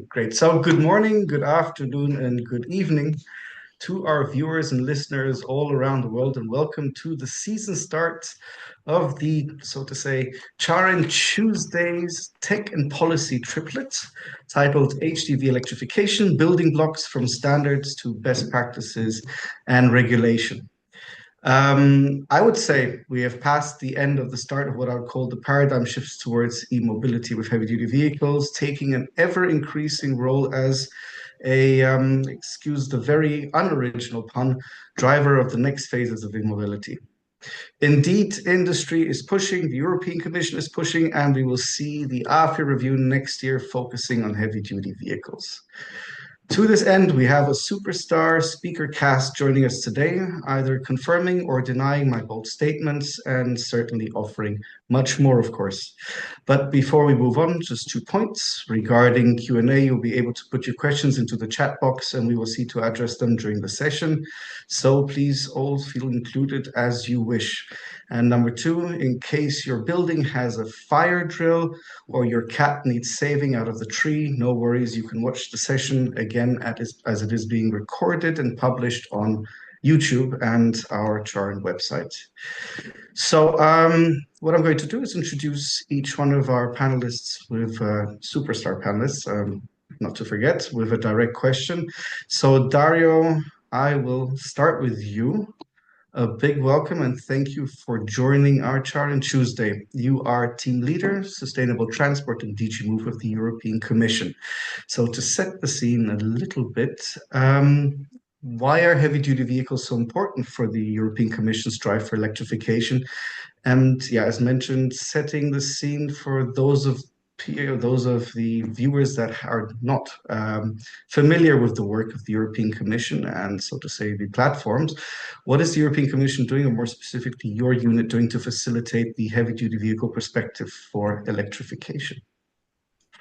Great. So, good morning, good afternoon, and good evening to our viewers and listeners all around the world, and welcome to the season start of the, so to say, CharIN Tuesdays Tech and Policy Triplet, titled HDV Electrification, Building Blocks from Standards to Best Practices and Regulation. I would say we have passed the end of the start of what I would call the paradigm shifts towards e-mobility, with heavy-duty vehicles taking an ever-increasing role as a, excuse the very unoriginal pun, driver of the next phases of e-mobility. Indeed, industry is pushing, the European Commission is pushing, and we will see the AFIR review next year focusing on heavy-duty vehicles. To this end, we have a superstar speaker cast joining us today, either confirming or denying my bold statements, and certainly offering much more, of course. But before we move on, just 2 points. Regarding Q&A, you'll be able to put your questions into the chat box, and we will see to address them during the session. So please all feel included as you wish. And number 2, in case your building has a fire drill or your cat needs saving out of the tree, no worries, you can watch the session again as it is being recorded and published on YouTube and our CharIN website. So what I'm going to do is introduce each one of our panelists with superstar panelists, not to forget, with a direct question. So Dario, I will start with you. A big welcome and thank you for joining our CharIN Tuesday. You are Team Leader, Sustainable Transport and DG Move of the European Commission. So to set the scene a little bit, why are heavy-duty vehicles so important for the European Commission's drive for electrification? And yeah, as mentioned, setting the scene for those of the viewers that are not familiar with the work of the European Commission and, so to say, the platforms. What is the European Commission doing, or more specifically, your unit doing to facilitate the heavy-duty vehicle perspective for electrification?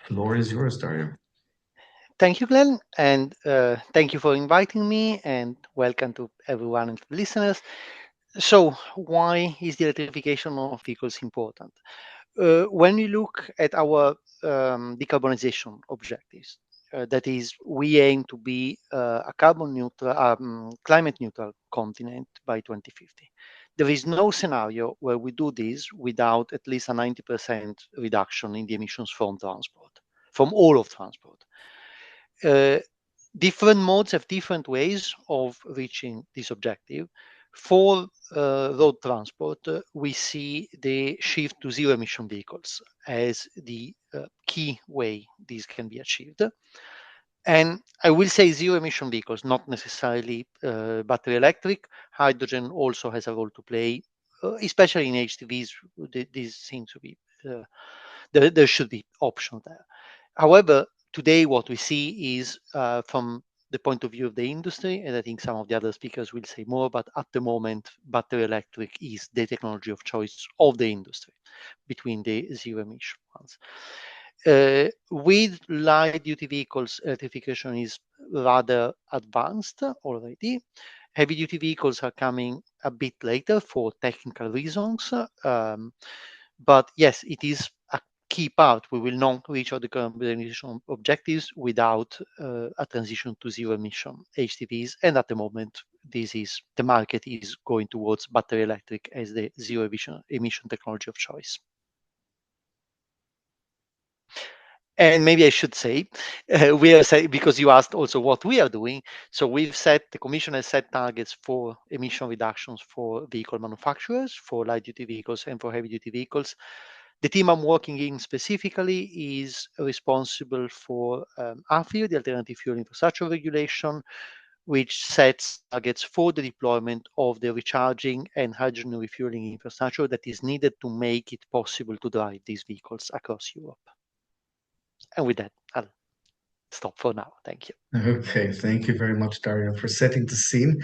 Floor is yours, Dario. Thank you, Glenn, and thank you for inviting me, and welcome to everyone and listeners. So, why is the electrification of vehicles important? When we look at our decarbonization objectives, that is, we aim to be a carbon neutral, climate neutral continent by 2050. There is no scenario where we do this without at least a 90% reduction in the emissions from transport, from all of transport. Different modes have different ways of reaching this objective. For road transport, we see the shift to zero-emission vehicles as the key way this can be achieved. And I will say zero-emission vehicles, not necessarily battery electric. Hydrogen also has a role to play, especially in HDVs. These seem to be, there should be options there. However, today what we see is from the point of view of the industry, and I think some of the other speakers will say more, but at the moment, battery electric is the technology of choice of the industry between the zero emission ones. With light duty vehicles, electrification is rather advanced already. Heavy duty vehicles are coming a bit later for technical reasons. But yes, it is a key part. We will not reach our decarbonization objectives without a transition to zero emission HDVs. And at the moment, the market is going towards battery electric as the zero emission technology of choice. And maybe I should say, we are saying, because you asked also what we are doing. So the Commission has set targets for emission reductions for vehicle manufacturers, for light duty vehicles and for heavy duty vehicles. The team I'm working in specifically is responsible for AFIR, the Alternative Fuel Infrastructure Regulation, which sets targets for the deployment of the recharging and hydrogen refueling infrastructure that is needed to make it possible to drive these vehicles across Europe. And with that, I'll stop for now. Thank you. Okay, thank you very much, Dario, for setting the scene.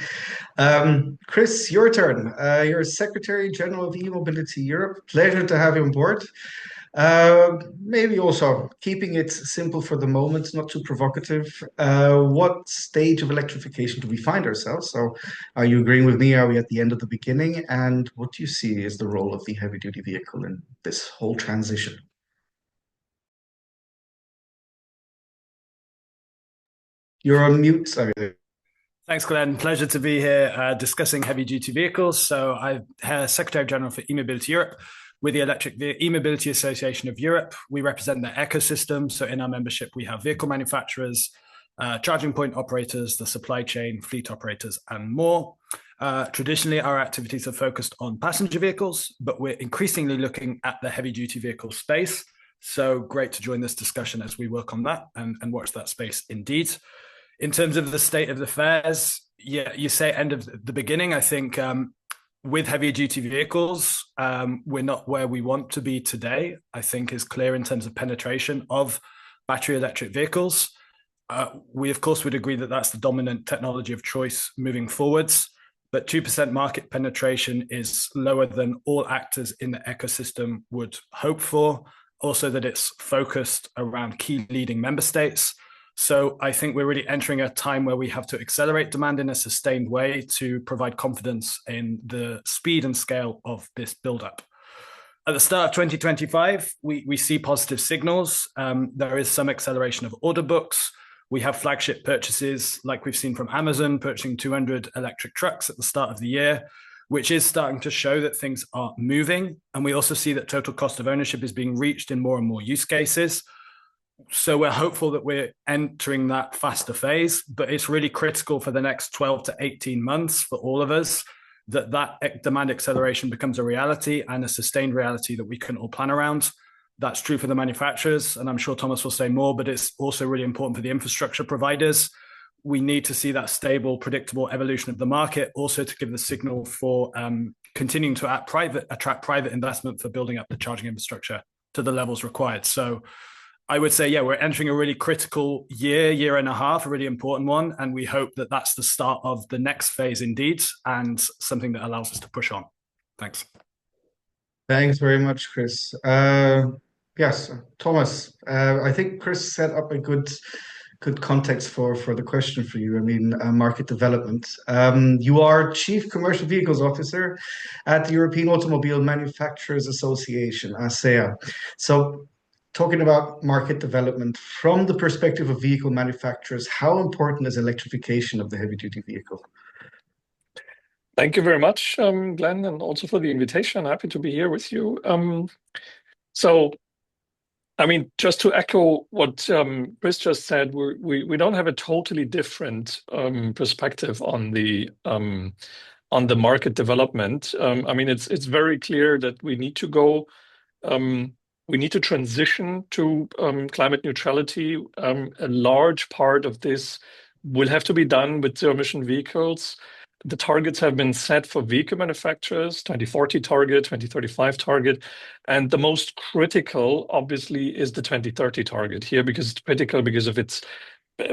Chris, your turn. You're Secretary General of E-Mobility Europe. Pleasure to have you on board. Maybe also keeping it simple for the moment, not too provocative. What stage of electrification do we find ourselves? So, are you agreeing with me? Are we at the end of the beginning? And what do you see as the role of the heavy-duty vehicle in this whole transition? You're on mute, sorry. Thanks, Glenn. Pleasure to be here discussing heavy-duty vehicles. So I'm Secretary General for e-Mobility Europe with the Electric E-Mobility Association of Europe. We represent the ecosystem. So in our membership, we have vehicle manufacturers, charging point operators, the supply chain, fleet operators, and more. Traditionally, our activities are focused on passenger vehicles, but we're increasingly looking at the heavy-duty vehicle space. So great to join this discussion as we work on that and watch that space indeed. In terms of the state of the affairs, yeah, you say end of the beginning. I think with heavy duty vehicles, we're not where we want to be today. I think is clear in terms of penetration of battery electric vehicles. We, of course, would agree that that's the dominant technology of choice moving forwards. But 2% market penetration is lower than all actors in the ecosystem would hope for. Also, that it's focused around key leading member states. So I think we're really entering a time where we have to accelerate demand in a sustained way to provide confidence in the speed and scale of this buildup. At the start of 2025, we see positive signals. There is some acceleration of order books. We have flagship purchases like we've seen from Amazon purchasing 200 electric trucks at the start of the year, which is starting to show that things are moving. And we also see that total cost of ownership is being reached in more and more use cases. So we're hopeful that we're entering that faster phase, but it's really critical for the next 12 to 18 months for all of us that demand acceleration becomes a reality and a sustained reality that we can all plan around. That's true for the manufacturers, and I'm sure Thomas will say more, but it's also really important for the infrastructure providers. We need to see that stable, predictable evolution of the market, also to give the signal for continuing to attract private investment for building up the charging infrastructure to the levels required. So I would say, yeah, we're entering a really critical year and a half, a really important one. And we hope that that's the start of the next phase indeed, and something that allows us to push on. Thanks. Thanks very much, Chris. Yes, Thomas, I think Chris set up a good context for the question for you. I mean, market development. You are Chief Commercial Vehicles Officer at the European Automobile Manufacturers Association, ACEA. So talking about market development from the perspective of vehicle manufacturers, how important is electrification of the heavy-duty vehicle? Thank you very much, Glenn, and also for the invitation. Happy to be here with you. So, I mean, just to echo what Chris just said, we don't have a totally different perspective on the market development. I mean, it's very clear that we need to go. We need to transition to climate neutrality. A large part of this will have to be done with zero-emission vehicles. The targets have been set for vehicle manufacturers, 2040 target, 2035 target. And the most critical, obviously, is the 2030 target here, because it's critical because of its,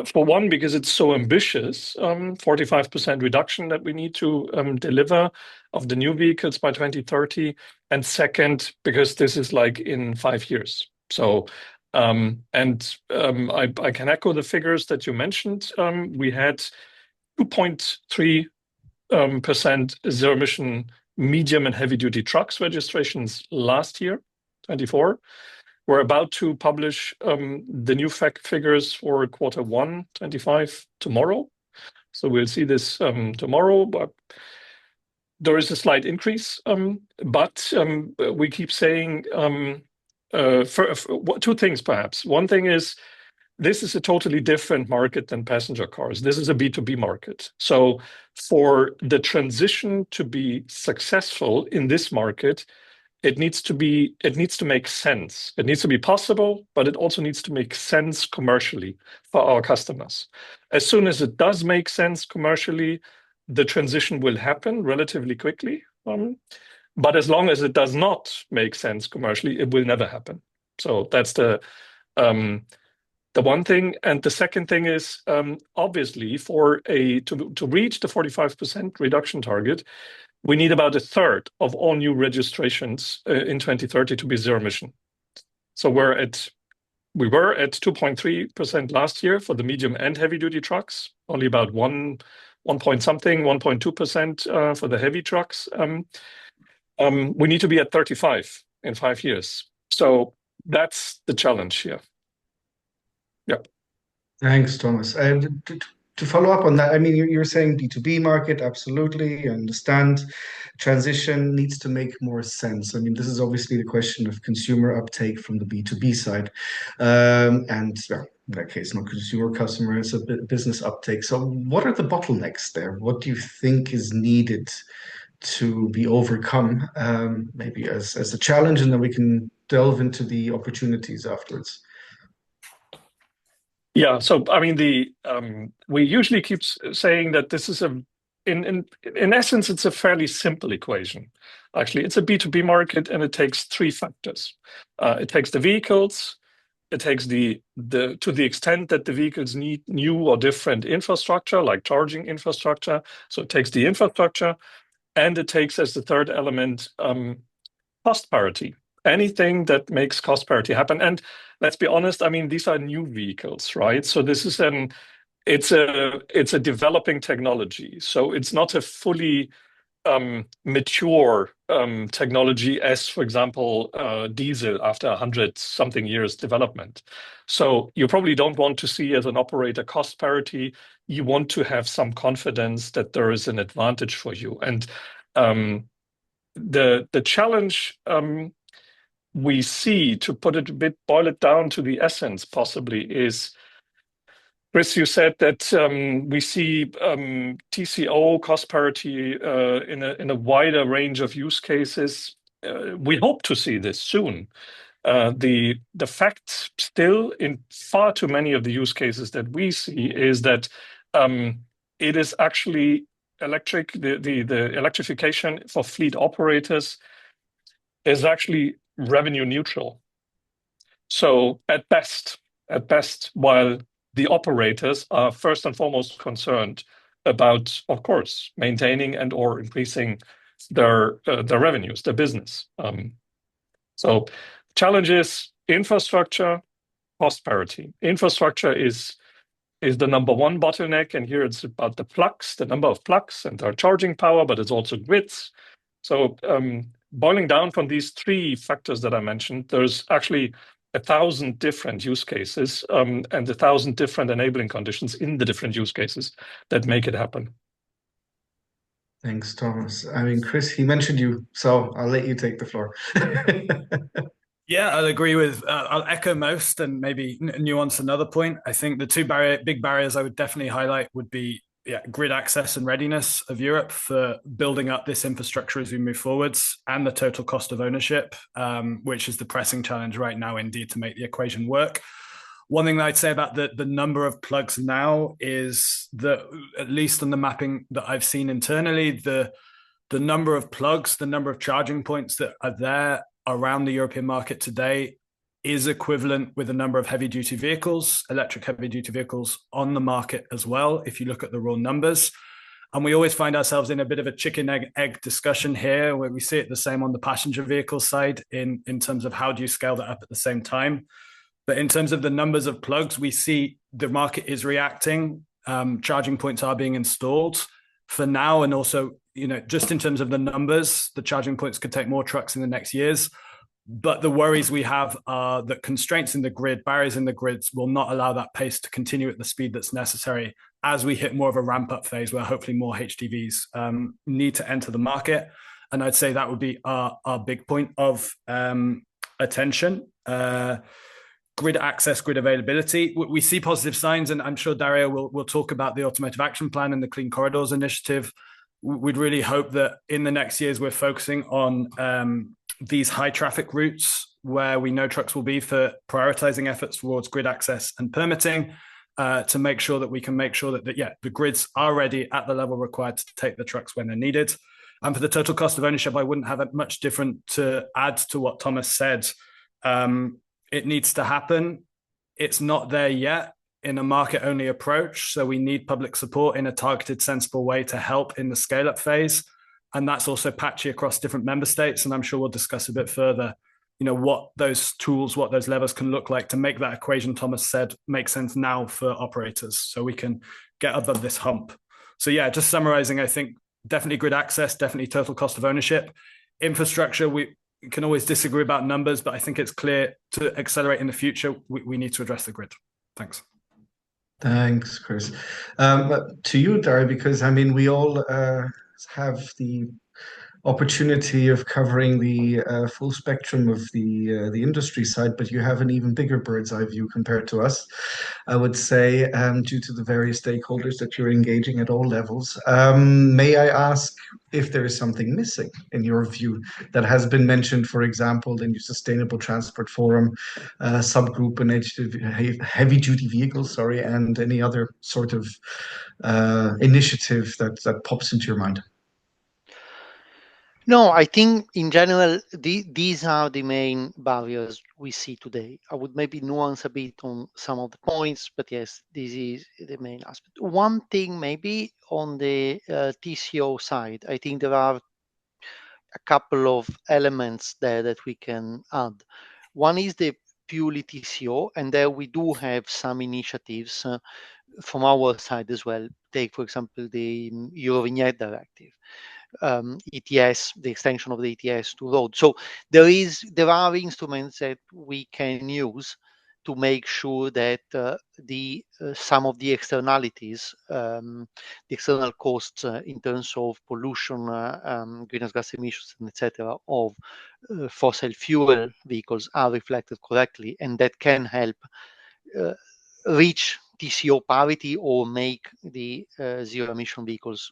for one, because it's so ambitious, 45% reduction that we need to deliver of the new vehicles by 2030. And second, because this is like in 5 years. So, I can echo the figures that you mentioned. We had 2.3% zero-emission medium and heavy-duty trucks registrations last year, 24. We're about to publish the new figures for Q1 25 tomorrow. So we'll see this tomorrow, but there is a slight increase. But we keep saying two things, perhaps. One thing is, this is a totally different market than passenger cars. This is a B2B market. So for the transition to be successful in this market, it needs to make sense. It needs to be possible, but it also needs to make sense commercially for our customers. As soon as it does make sense commercially, the transition will happen relatively quickly. But as long as it does not make sense commercially, it will never happen. So that's the one thing. And the second thing is, obviously, to reach the 45% reduction target, we need about a third of all new registrations in 2030 to be zero emission. So we were at 2.3% last year for the medium and heavy duty trucks, only about 1.2% for the heavy trucks. We need to be at 35 in 5 years. So that's the challenge here. Yep. Thanks, Thomas. To follow up on that, I mean, you're saying B2B market, absolutely. I understand transition needs to make more sense. I mean, this is obviously the question of consumer uptake from the B2B side. And well, in that case, not consumer customer, it's a business uptake. So what are the bottlenecks there? What do you think is needed to be overcome, maybe as a challenge, and then we can delve into the opportunities afterwards? Yeah, so I mean, we usually keep saying that this is in essence, it's a fairly simple equation. Actually, it's a B2B market, and it takes three factors. It takes the vehicles, it takes to the extent that the vehicles need new or different infrastructure, like charging infrastructure. So it takes the infrastructure, and it takes as the third element cost parity. Anything that makes cost parity happen. And let's be honest, I mean, these are new vehicles, right? So this is it's a developing technology. So it's not a fully mature technology as, for example, diesel after 100-something years development. So you probably don't want to see as an operator cost parity. You want to have some confidence that there is an advantage for you. And the challenge we see, to put it a bit, boil it down to the essence possibly, is, Chris, you said that we see TCO cost parity in a wider range of use cases. We hope to see this soon. The fact still in far too many of the use cases that we see is that it is actually the electrification for fleet operators is actually revenue neutral. So at best, while the operators are first and foremost concerned about, of course, maintaining and or increasing their revenues, their business. So challenge is infrastructure, cost parity. Infrastructure is the number one bottleneck, and here it's about the plugs, the number of plugs and their charging power, but it's also grids. So boiling down from these three factors that I mentioned, there's actually 1,000 different use cases and 1,000 different enabling conditions in the different use cases that make it happen. Thanks, Thomas. I mean, Chris, he mentioned you, so I'll let you take the floor. Yeah, I'll agree with, I'll echo most and maybe nuance another point. I think the two big barriers I would definitely highlight would be grid access and readiness of Europe for building up this infrastructure as we move forwards, and the total cost of ownership, which is the pressing challenge right now indeed to make the equation work. One thing that I'd say about the number of plugs now is that, at least on the mapping that I've seen internally, the number of plugs, the number of charging points that are there around the European market today is equivalent with the number of heavy-duty vehicles, electric heavy-duty vehicles on the market as well, if you look at the raw numbers. And we always find ourselves in a bit of a chicken-egg discussion here, where we see it the same on the passenger vehicle side in terms of how do you scale that up at the same time. But in terms of the numbers of plugs, we see the market is reacting. Charging points are being installed for now, and also, just in terms of the numbers, the charging points could take more trucks in the next years. But the worries we have are that constraints in the grid, barriers in the grids, will not allow that pace to continue at the speed that's necessary as we hit more of a ramp-up phase where hopefully more HDVs need to enter the market. And I'd say that would be our big point of attention. Grid access, grid availability. We see positive signs, and I'm sure Dario will talk about the Automotive Action Plan and the Clean Corridors Initiative. We'd really hope that in the next years we're focusing on these high traffic routes where we know trucks will be, for prioritizing efforts towards grid access and permitting, to make sure that we can make sure that the grids are ready at the level required to take the trucks when they're needed. And for the total cost of ownership, I wouldn't have much different to add to what Thomas said. It needs to happen. It's not there yet in a market-only approach. So we need public support in a targeted, sensible way to help in the scale-up phase. And that's also patchy across different member states. And I'm sure we'll discuss a bit further, what those tools, what those levers can look like to make that equation, Thomas said, make sense now for operators, so we can get above this hump. So just summarizing, I think definitely grid access, definitely total cost of ownership. Infrastructure, we can always disagree about numbers, but I think it's clear to accelerate in the future, we need to address the grid. Thanks. Thanks, Chris. To you, Dari, because I mean, we all have the opportunity of covering the full spectrum of the industry side, but you have an even bigger bird's eye view compared to us, I would say, due to the various stakeholders that you're engaging at all levels. May I ask if there is something missing in your view that has been mentioned, for example, in your Sustainable Transport Forum subgroup in heavy duty vehicles, sorry, and any other sort of initiative that pops into your mind? No, I think in general, these are the main barriers we see today. I would maybe nuance a bit on some of the points, but yes, this is the main aspect. One thing maybe on the TCO side, I think there are a couple of elements there that we can add. One is the purely TCO, and there we do have some initiatives from our side as well. Take, for example, the Eurovignette Directive. ETS, the extension of the ETS to road. So there are instruments that we can use to make sure that some of the externalities, the external costs in terms of pollution, greenhouse gas emissions, etc., of fossil fuel vehicles are reflected correctly, and that can help reach TCO parity or make the zero emission vehicles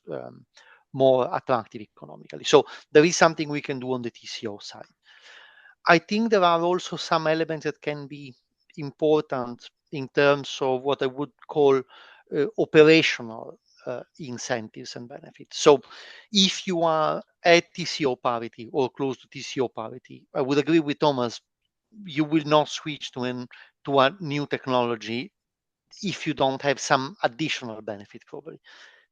more attractive economically. So there is something we can do on the TCO side. I think there are also some elements that can be important in terms of what I would call operational incentives and benefits. So if you are at TCO parity or close to TCO parity, I would agree with Thomas, you will not switch to a new technology if you don't have some additional benefit probably.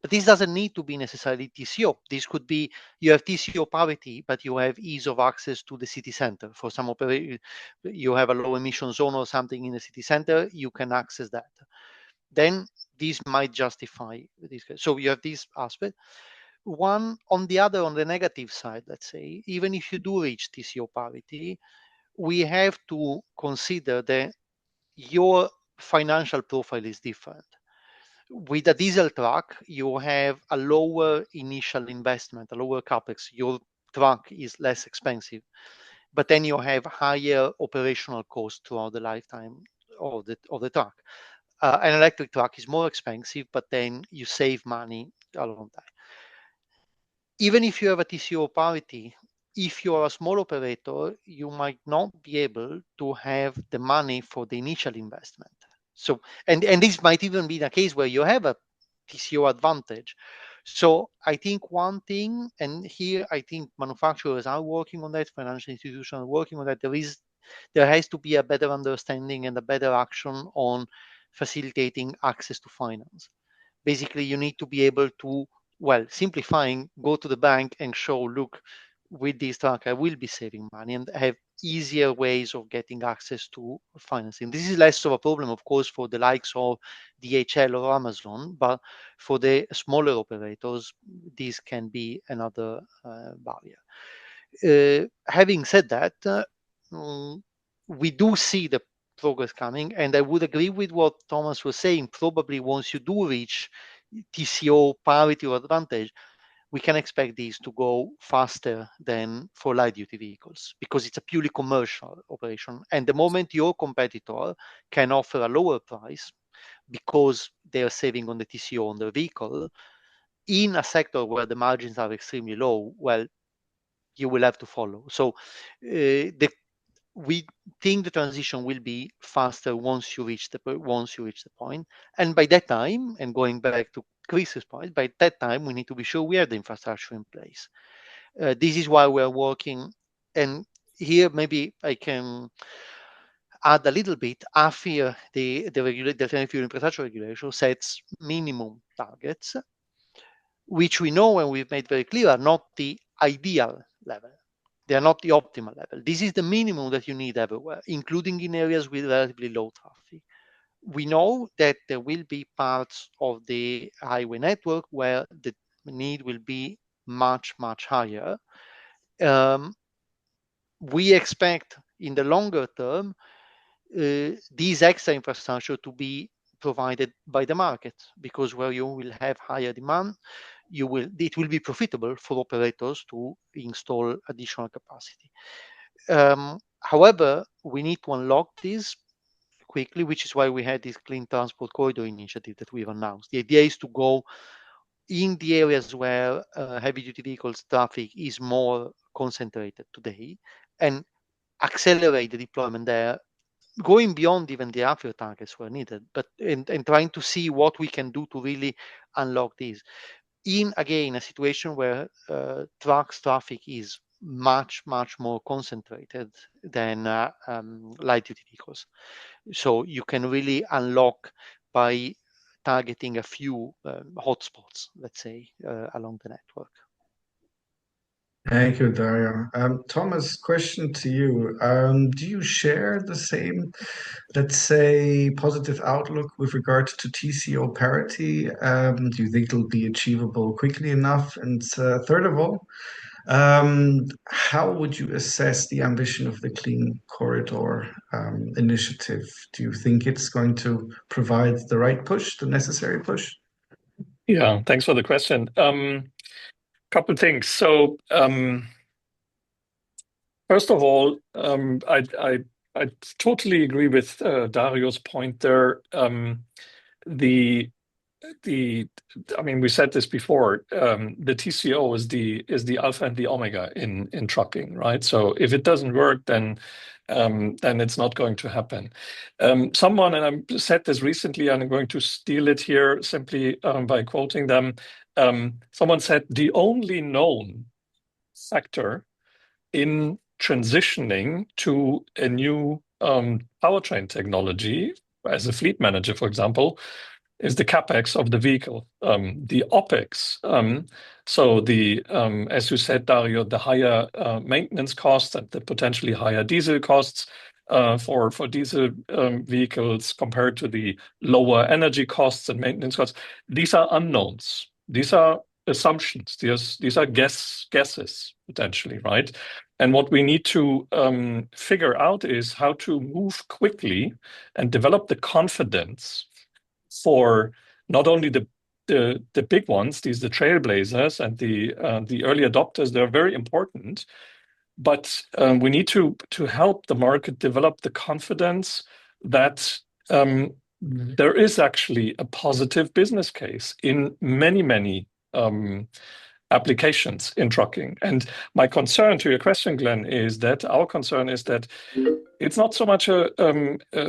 But this doesn't need to be necessarily TCO. This could be you have TCO parity, but you have ease of access to the city center. For some operator, you have a low emission zone or something in the city center, you can access that. Then this might justify this. So you have this aspect. One on the other, on the negative side, let's say, even if you do reach TCO parity, we have to consider that your financial profile is different. With a diesel truck, you have a lower initial investment, a lower capex. Your truck is less expensive, but then you have higher operational costs throughout the lifetime of the truck. An electric truck is more expensive, but then you save money along that. Even if you have a TCO parity, if you are a small operator, you might not be able to have the money for the initial investment. So, and this might even be the case where you have a TCO advantage. So I think one thing, and here I think manufacturers are working on that, financial institutions are working on that. There has to be a better understanding and a better action on facilitating access to finance. Basically, you need to be able to, well, simplifying, go to the bank and show, look, with this truck, I will be saving money and have easier ways of getting access to financing. This is less of a problem, of course, for the likes of DHL or Amazon, but for the smaller operators, this can be another barrier. Having said that, we do see the progress coming, and I would agree with what Thomas was saying. Probably once you do reach TCO parity or advantage, we can expect these to go faster than for light duty vehicles because it's a purely commercial operation. And the moment your competitor can offer a lower price because they are saving on the TCO on their vehicle in a sector where the margins are extremely low, well, you will have to follow. So we think the transition will be faster once you reach the point. And by that time, and going back to Chris's point, by that time we need to be sure we have the infrastructure in place. This is why we're working. And here maybe I can add a little bit. AFIR, the Alternative Fuel Infrastructure Regulation, sets minimum targets, which we know and we've made very clear are not the ideal level. They are not the optimal level. This is the minimum that you need everywhere, including in areas with relatively low traffic. We know that there will be parts of the highway network where the need will be much, much higher. We expect in the longer term, these extra infrastructure to be provided by the market, because where you will have higher demand, it will be profitable for operators to install additional capacity. However, we need to unlock this quickly, which is why we had this Clean Transport Corridor initiative that we've announced. The idea is to go in the areas where heavy-duty vehicles traffic is more concentrated today and accelerate the deployment there, going beyond even the RFIR targets where needed, but and trying to see what we can do to really unlock these. In, again, a situation where trucks traffic is much more concentrated than light-duty vehicles. So you can really unlock by targeting a few hotspots, let's say, along the network. Thank you, Dario. Thomas, question to you. Do you share the same, let's say, positive outlook with regard to TCO parity? Do you think it'll be achievable quickly enough? And third of all, how would you assess the ambition of the Clean Corridor initiative? Do you think it's going to provide the right push, the necessary push? Yeah, thanks for the question. Couple things. So, first of all, I totally agree with Dario's point there. I mean, we said this before. The TCO is the alpha and the omega in trucking, right? So if it doesn't work, then it's not going to happen. Someone, and I said this recently, and I'm going to steal it here simply by quoting them. Someone said the only known factor in transitioning to a new powertrain technology, as a fleet manager, for example, is the capex of the vehicle, the OpEx. So as you said, Dario, the higher maintenance costs and the potentially higher diesel costs for diesel vehicles compared to the lower energy costs and maintenance costs. These are unknowns. These are assumptions. These are guesses potentially, right? And what we need to figure out is how to move quickly and develop the confidence for not only the big ones, the trailblazers and the early adopters. They're very important, but we need to help the market develop the confidence that there is actually a positive business case in many applications in trucking. And my concern, to your question, Glenn, is that our concern is that it's not so much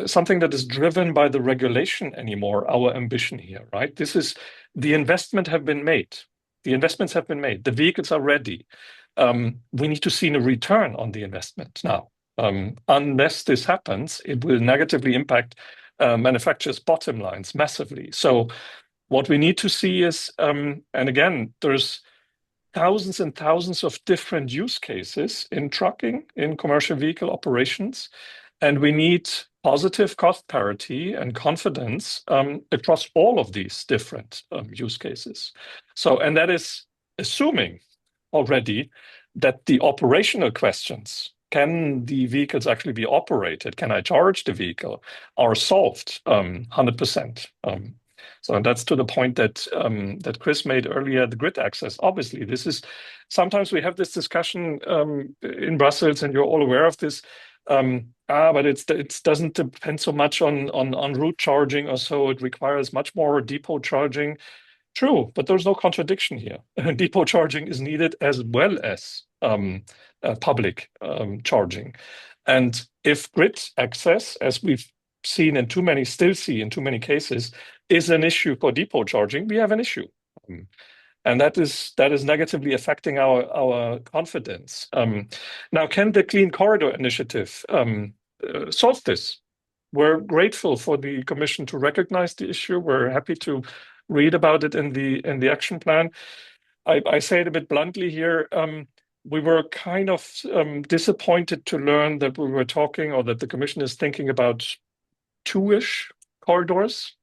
something that is driven by the regulation anymore, our ambition here, right? This is, the investments have been made. The vehicles are ready. We need to see a return on the investment now. Unless this happens, it will negatively impact manufacturers' bottom lines massively. So what we need to see is, and again, there's thousands and thousands of different use cases in trucking, in commercial vehicle operations, and we need positive cost parity and confidence across all of these different use cases. So, and that is assuming already that the operational questions, can the vehicles actually be operated? Can I charge the vehicle? Are solved 100%. So that's to the point that Chris made earlier, the grid access. Obviously, this is, sometimes we have this discussion in Brussels, and you're all aware of this. But it doesn't depend so much on route charging or so. It requires much more depot charging. True, but there's no contradiction here. Depot charging is needed as well as public charging. And if grid access, as we've seen in too many, still see in too many cases, is an issue for depot charging, we have an issue. And that is negatively affecting our confidence. Now, can the Clean Corridor Initiative solve this? We're grateful for the Commission to recognize the issue. We're happy to read about it in the action plan. I say it a bit bluntly here. We were kind of disappointed to learn that we were talking, or that the Commission is thinking about 2-ish corridors.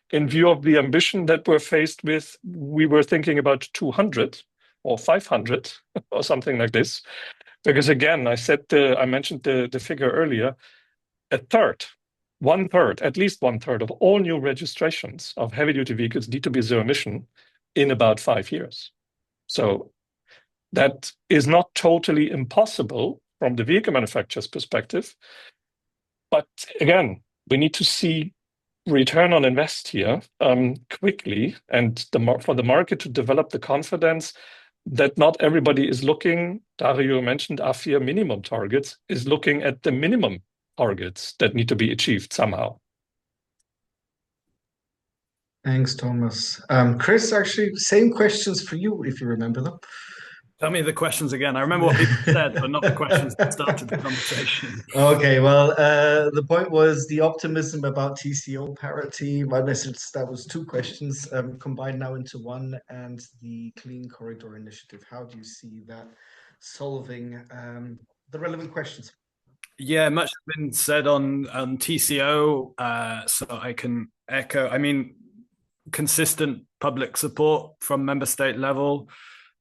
In view of the ambition that we're faced with, we were thinking about 200 or 500 or something like this. Because again, I mentioned the figure earlier, a third at least one third of all new registrations of heavy-duty vehicles need to be zero emission in about 5 years. So that is not totally impossible from the vehicle manufacturer's perspective. But again, we need to see return on invest here quickly, and for the market to develop the confidence that not everybody is looking, Dario mentioned AFIR minimum targets, is looking at the minimum targets that need to be achieved somehow. Thanks, Thomas. Chris, actually, same questions for you, if you remember them. Tell me the questions again. I remember what people said, but not the questions that started the conversation. Okay, well, the point was the optimism about TCO parity. My message, that was 2 questions combined now into one, and the Clean Corridor Initiative. How do you see that solving the relevant questions? Yeah, much has been said on TCO, so I can echo. I mean, consistent public support from member state level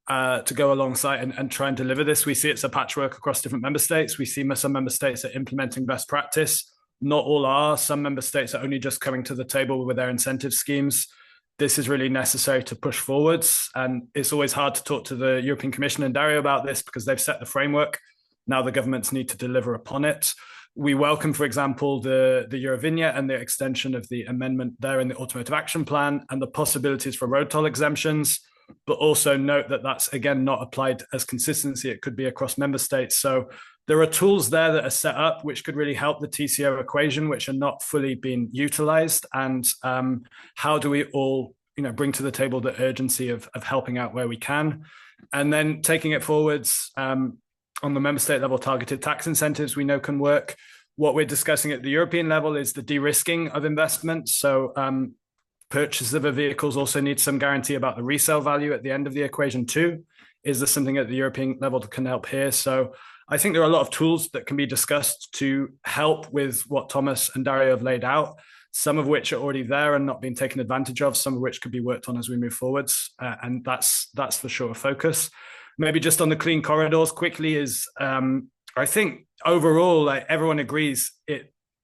to go alongside and try and deliver this. We see it's a patchwork across different member states. We see some member states are implementing best practice. Not all are. Some member states are only just coming to the table with their incentive schemes. This is really necessary to push forwards. And it's always hard to talk to the European Commission and Dario about this because they've set the framework. Now the governments need to deliver upon it. We welcome, for example, the Eurovignette and the extension of the amendment there in the Automotive Action Plan and the possibilities for road toll exemptions. But also note that that's, again, not applied as consistency. It could be across member states. So there are tools there that are set up which could really help the TCO equation, which are not fully being utilized. And how do we all bring to the table the urgency of helping out where we can? And then taking it forwards on the member state level, targeted tax incentives we know can work. What we're discussing at the European level is the de-risking of investments. So purchase of a vehicles also needs some guarantee about the resale value at the end of the equation too. Is there something at the European level that can help here? So I think there are a lot of tools that can be discussed to help with what Thomas and Dario have laid out, some of which are already there and not being taken advantage of, some of which could be worked on as we move forwards. And that's for sure a focus. Maybe just on the clean corridors quickly is, I think overall, everyone agrees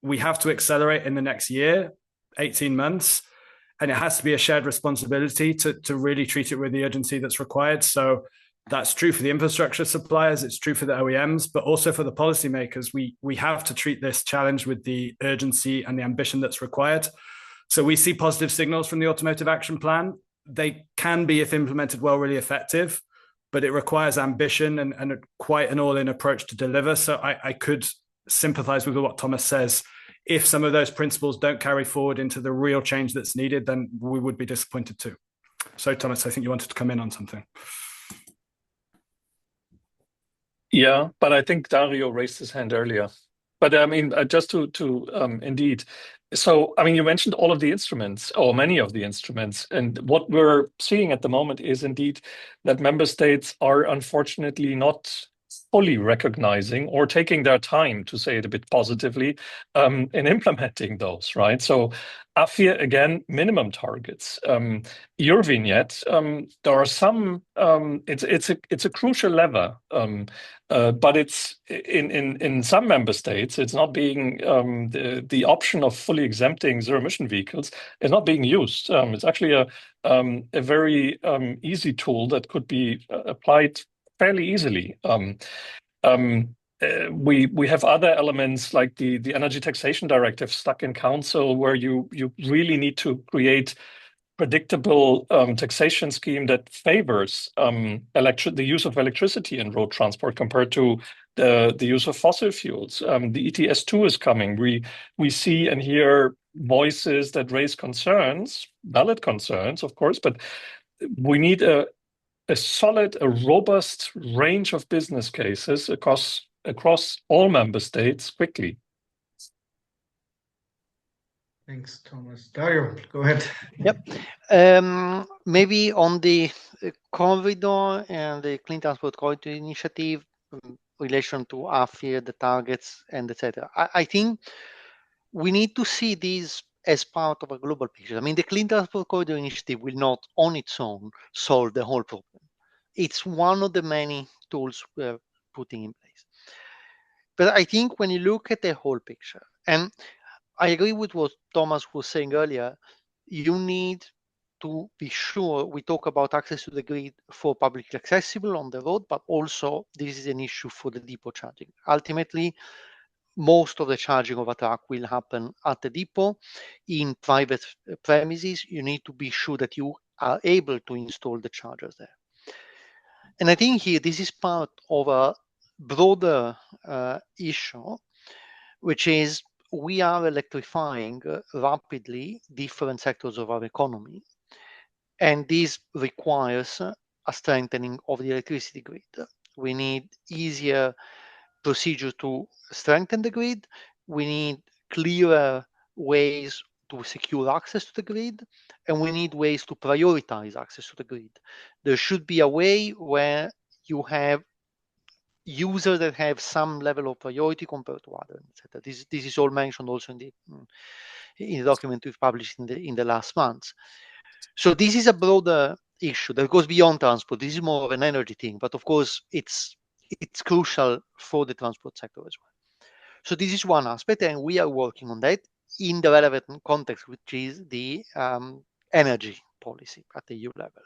we have to accelerate in the next year, 18 months. And it has to be a shared responsibility to really treat it with the urgency that's required. So that's true for the infrastructure suppliers, it's true for the OEMs, but also for the policymakers. We have to treat this challenge with the urgency and the ambition that's required. So we see positive signals from the Automotive Action Plan. They can be, if implemented well, really effective, but it requires ambition and quite an all-in approach to deliver. So I could sympathize with what Thomas says. If some of those principles don't carry forward into the real change that's needed, then we would be disappointed too. So, Thomas, I think you wanted to come in on something. Yeah, but I think Dario raised his hand earlier. But I mean, just to indeed. So, I mean, you mentioned all of the instruments, or many of the instruments. And what we're seeing at the moment is indeed that member states are unfortunately not fully recognizing or taking their time, to say it a bit positively, in implementing those, right? So AFIR, again, minimum targets. Eurovignette, there are some, it's a crucial lever, but it's in some member states, it's not being, the option of fully exempting zero-emission vehicles is not being used. It's actually a very easy tool that could be applied fairly easily. We have other elements like the Energy Taxation Directive stuck in council, where you really need to create predictable taxation scheme that favors the use of electricity in road transport compared to the use of fossil fuels. The ETS2 is coming. We see and hear voices that raise concerns, valid concerns, of course, but we need a robust range of business cases across all member states quickly. Thanks, Thomas. Dario, go ahead. Yep. Maybe on the corridor and the Clean Transport Corridor Initiative, relation to AFIR, the targets, and etc. I think we need to see these as part of a global picture. I mean, the Clean Transport Corridor Initiative will not on its own solve the whole problem. It's one of the many tools we're putting in place. But I think when you look at the whole picture, and I agree with what Thomas was saying earlier. You need to be sure we talk about access to the grid for publicly accessible on the road, but also this is an issue for the depot charging. Ultimately, most of the charging of a truck will happen at the depot. In private premises, you need to be sure that you are able to install the chargers there. And I think here, this is part of a broader issue, which is we are electrifying rapidly different sectors of our economy. And this requires a strengthening of the electricity grid. We need easier procedure to strengthen the grid. We need clearer ways to secure access to the grid, and we need ways to prioritize access to the grid. There should be a way where you have users that have some level of priority compared to others, etc. This is all mentioned also in the document we've published in the last months. So this is a broader issue that goes beyond transport. This is more of an energy thing, but of course it's crucial for the transport sector as well. So this is one aspect, and we are working on that in the relevant context, which is the energy policy at the EU level.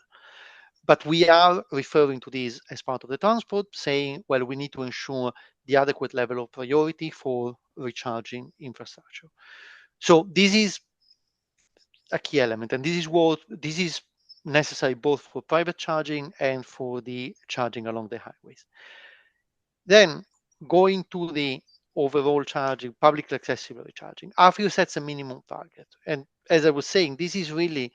But we are referring to this as part of the transport, saying, well, we need to ensure the adequate level of priority for recharging infrastructure. So this is a key element, and this is necessary both for private charging and for the charging along the highways. Then going to the overall charging, publicly accessible charging, AFIO sets a minimum target. And as I was saying, this is really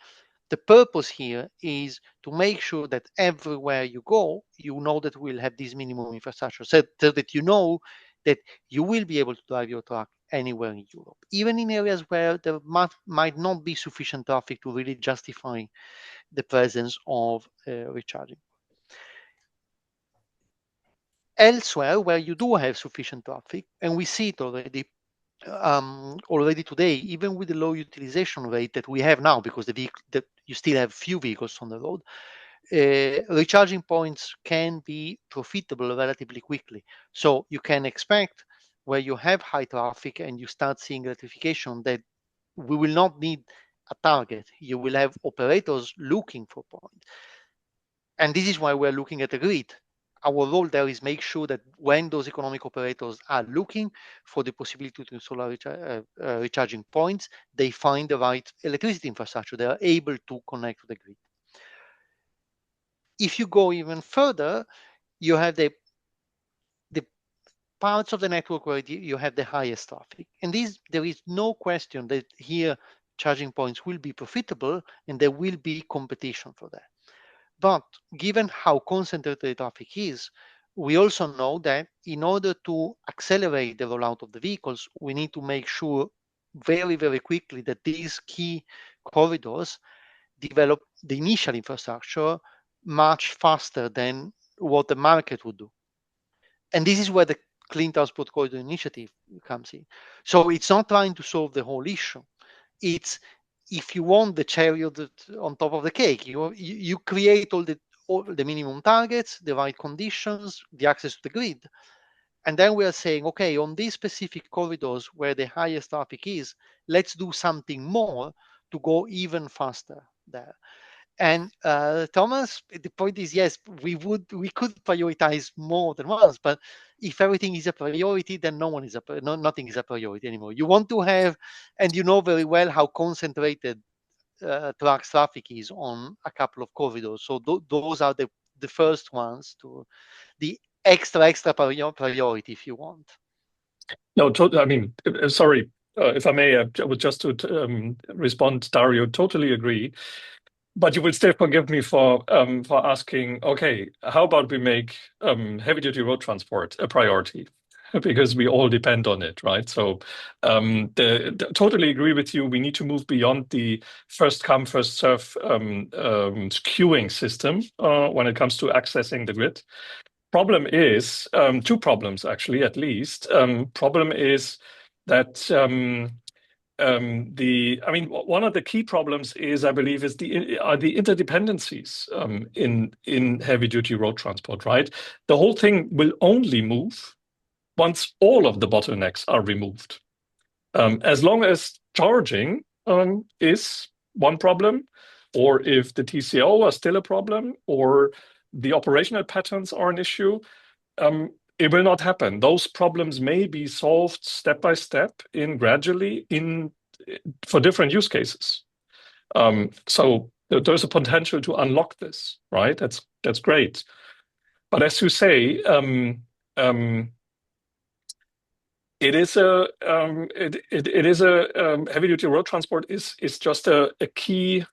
the purpose here is to make sure that everywhere you go, you know that we'll have this minimum infrastructure, so that you know that you will be able to drive your truck anywhere in Europe, even in areas where there might not be sufficient traffic to really justify the presence of recharging. Elsewhere, where you do have sufficient traffic, and we see it already today, even with the low utilization rate that we have now, because you still have few vehicles on the road, recharging points can be profitable relatively quickly. So you can expect where you have high traffic and you start seeing electrification that we will not need a target. You will have operators looking for points. And this is why we're looking at the grid. Our role there is make sure that when those economic operators are looking for the possibility to install recharging points, they find the right electricity infrastructure. They are able to connect to the grid. If you go even further, you have the parts of the network where you have the highest traffic. And there is no question that here charging points will be profitable and there will be competition for that. But given how concentrated the traffic is, we also know that in order to accelerate the rollout of the vehicles, we need to make sure very, very quickly that these key corridors develop the initial infrastructure much faster than what the market would do. And this is where the Clean Transport Corridor Initiative comes in. So it's not trying to solve the whole issue. It's, if you want the cherry on top of the cake, you create all the minimum targets, the right conditions, the access to the grid. And then we are saying, okay, on these specific corridors where the highest traffic is, let's do something more to go even faster there. And Thomas, the point is, yes, we could prioritize more than once, but if everything is a priority, then nothing is a priority anymore. You want to have, and you know very well how concentrated trucks traffic is on a couple of corridors. So those are the first ones to the extra priority, if you want. No, I mean, sorry, if I may, I would just to respond, Dario, totally agree. But you will still forgive me for asking, okay, how about we make heavy-duty road transport a priority? Because we all depend on it, right? So totally agree with you. We need to move beyond the first come, first serve queuing system when it comes to accessing the grid. Problem is, two problems actually, at least. Problem is that one of the key problems is, I believe, is the interdependencies in heavy-duty road transport, right? The whole thing will only move once all of the bottlenecks are removed. As long as charging is one problem, or if the TCO are still a problem, or the operational patterns are an issue, it will not happen. Those problems may be solved step by step gradually for different use cases. So there's a potential to unlock this, right? That's great. But as you say, it is a heavy duty road transport is just a key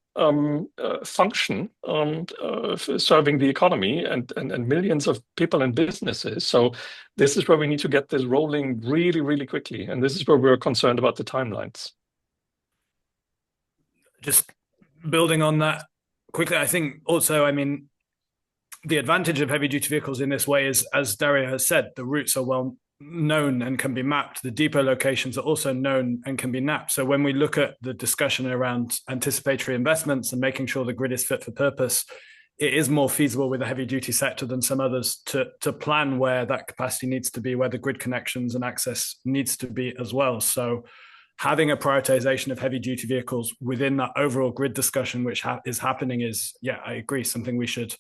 function serving the economy and millions of people and businesses. So this is where we need to get this rolling really, really quickly. And this is where we're concerned about the timelines. Just building on that quickly, I think also, I mean, the advantage of heavy duty vehicles in this way is, as Dario has said, the routes are well known and can be mapped. The depot locations are also known and can be mapped. So when we look at the discussion around anticipatory investments and making sure the grid is fit for purpose, it is more feasible with the heavy duty sector than some others to plan where that capacity needs to be, where the grid connections and access needs to be as well. So having a prioritization of heavy duty vehicles within that overall grid discussion, which is happening, is, yeah, I agree, something we should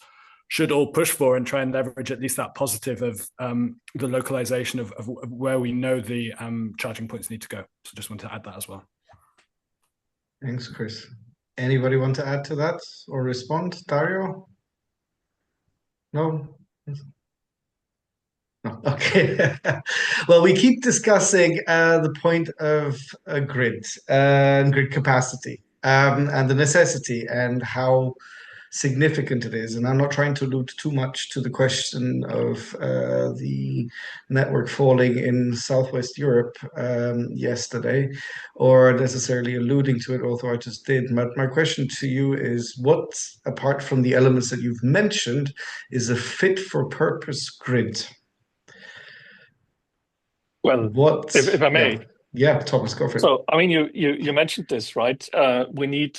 all push for and try and leverage at least that positive of the localization of where we know the charging points need to go. So just want to add that as well. Thanks, Chris. Anybody want to add to that or respond? Dario? No? No. Okay. Well, we keep discussing the point of a grid and grid capacity and the necessity and how significant it is. And I'm not trying to allude too much to the question of the network falling in Southwest Europe yesterday, or necessarily alluding to it, although I just did. But my question to you is, what, apart from the elements that you've mentioned, is a fit for purpose grid? Well, if I may. Yeah, Thomas, go for it. So, I mean, you mentioned this, right? We need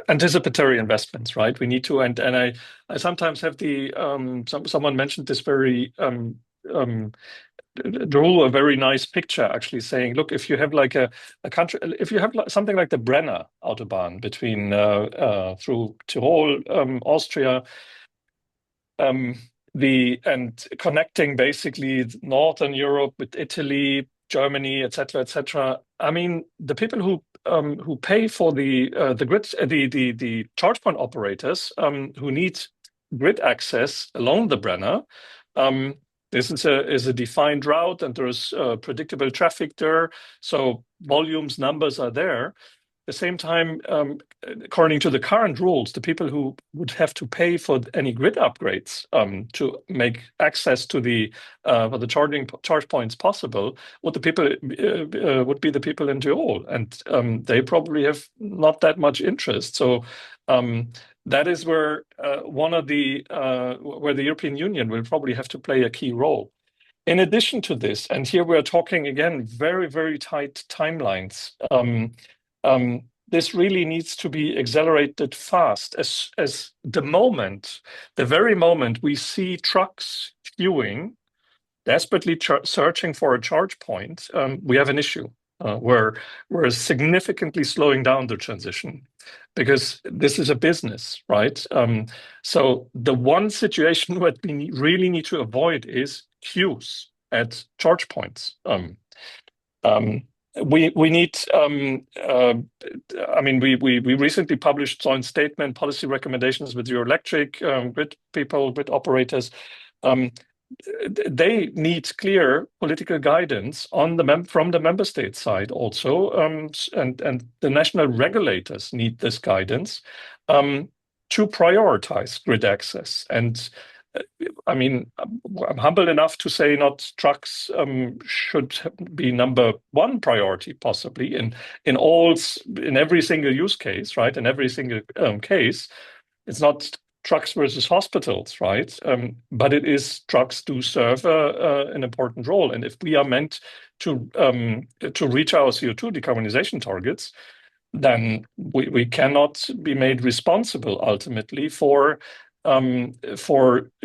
anticipatory investments, right? We need to, and I sometimes have someone mentioned this drew a very nice picture, actually saying, look, if you have like a country, if you have something like the Brenner Autobahn between through Tyrol, Austria, and connecting basically Northern Europe with Italy, Germany, etc. I mean, the people who pay for the grid, the charge point operators who need grid access along the Brenner. This is a defined route, and there's predictable traffic there, so volumes, numbers are there. At the same time, according to the current rules, the people who would have to pay for any grid upgrades to make access to the charge points possible would be the people in Tyrol, and they probably have not that much interest. So that is where where the European Union will probably have to play a key role. In addition to this, and here we're talking again very, very tight timelines. This really needs to be accelerated fast. As the very moment we see trucks queuing, desperately searching for a charge point, we have an issue where we're significantly slowing down the transition, because this is a business, right? So the one situation that we really need to avoid is queues at charge points. We need. I mean, we recently published joint statement policy recommendations with your electric grid people, grid operators. They need clear political guidance on from the member state side also, and the national regulators need this guidance to prioritize grid access. And I mean, I'm humble enough to say not trucks should be number one priority, possibly in every single use case, right? In every single case, it's not trucks versus hospitals, right? But it is trucks do serve an important role, and if we are meant to reach our CO2 decarbonization targets, then we cannot be made responsible ultimately for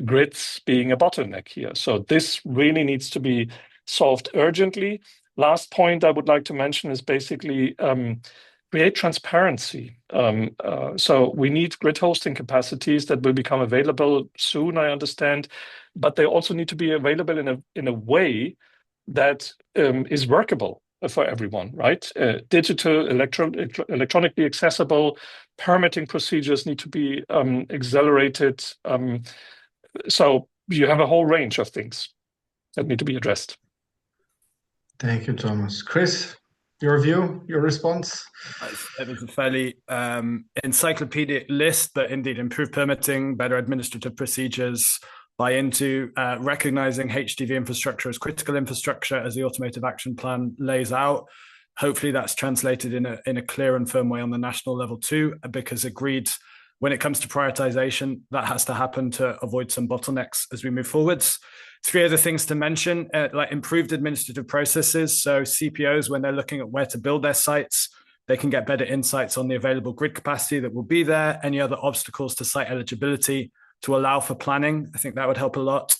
grids being a bottleneck here. So this really needs to be solved urgently. last point I would like to mention is basically create transparency. So we need grid hosting capacities that will become available soon, I understand, but they also need to be available in a way that is workable for everyone, right? Digital, electronically accessible, permitting procedures need to be accelerated. So you have a whole range of things that need to be addressed. Thank you, Thomas. Chris, your view, your response? It was a fairly encyclopedic list, but indeed improved permitting, better administrative procedures, buy into recognizing HDV infrastructure as critical infrastructure as the automotive action plan lays out. Hopefully that's translated in a clear and firm way on the national level too, because agreed when it comes to prioritization, that has to happen to avoid some bottlenecks as we move forwards. 3 other things to mention, like improved administrative processes. So CPOs, when they're looking at where to build their sites, they can get better insights on the available grid capacity that will be there, any other obstacles to site eligibility to allow for planning. I think that would help a lot.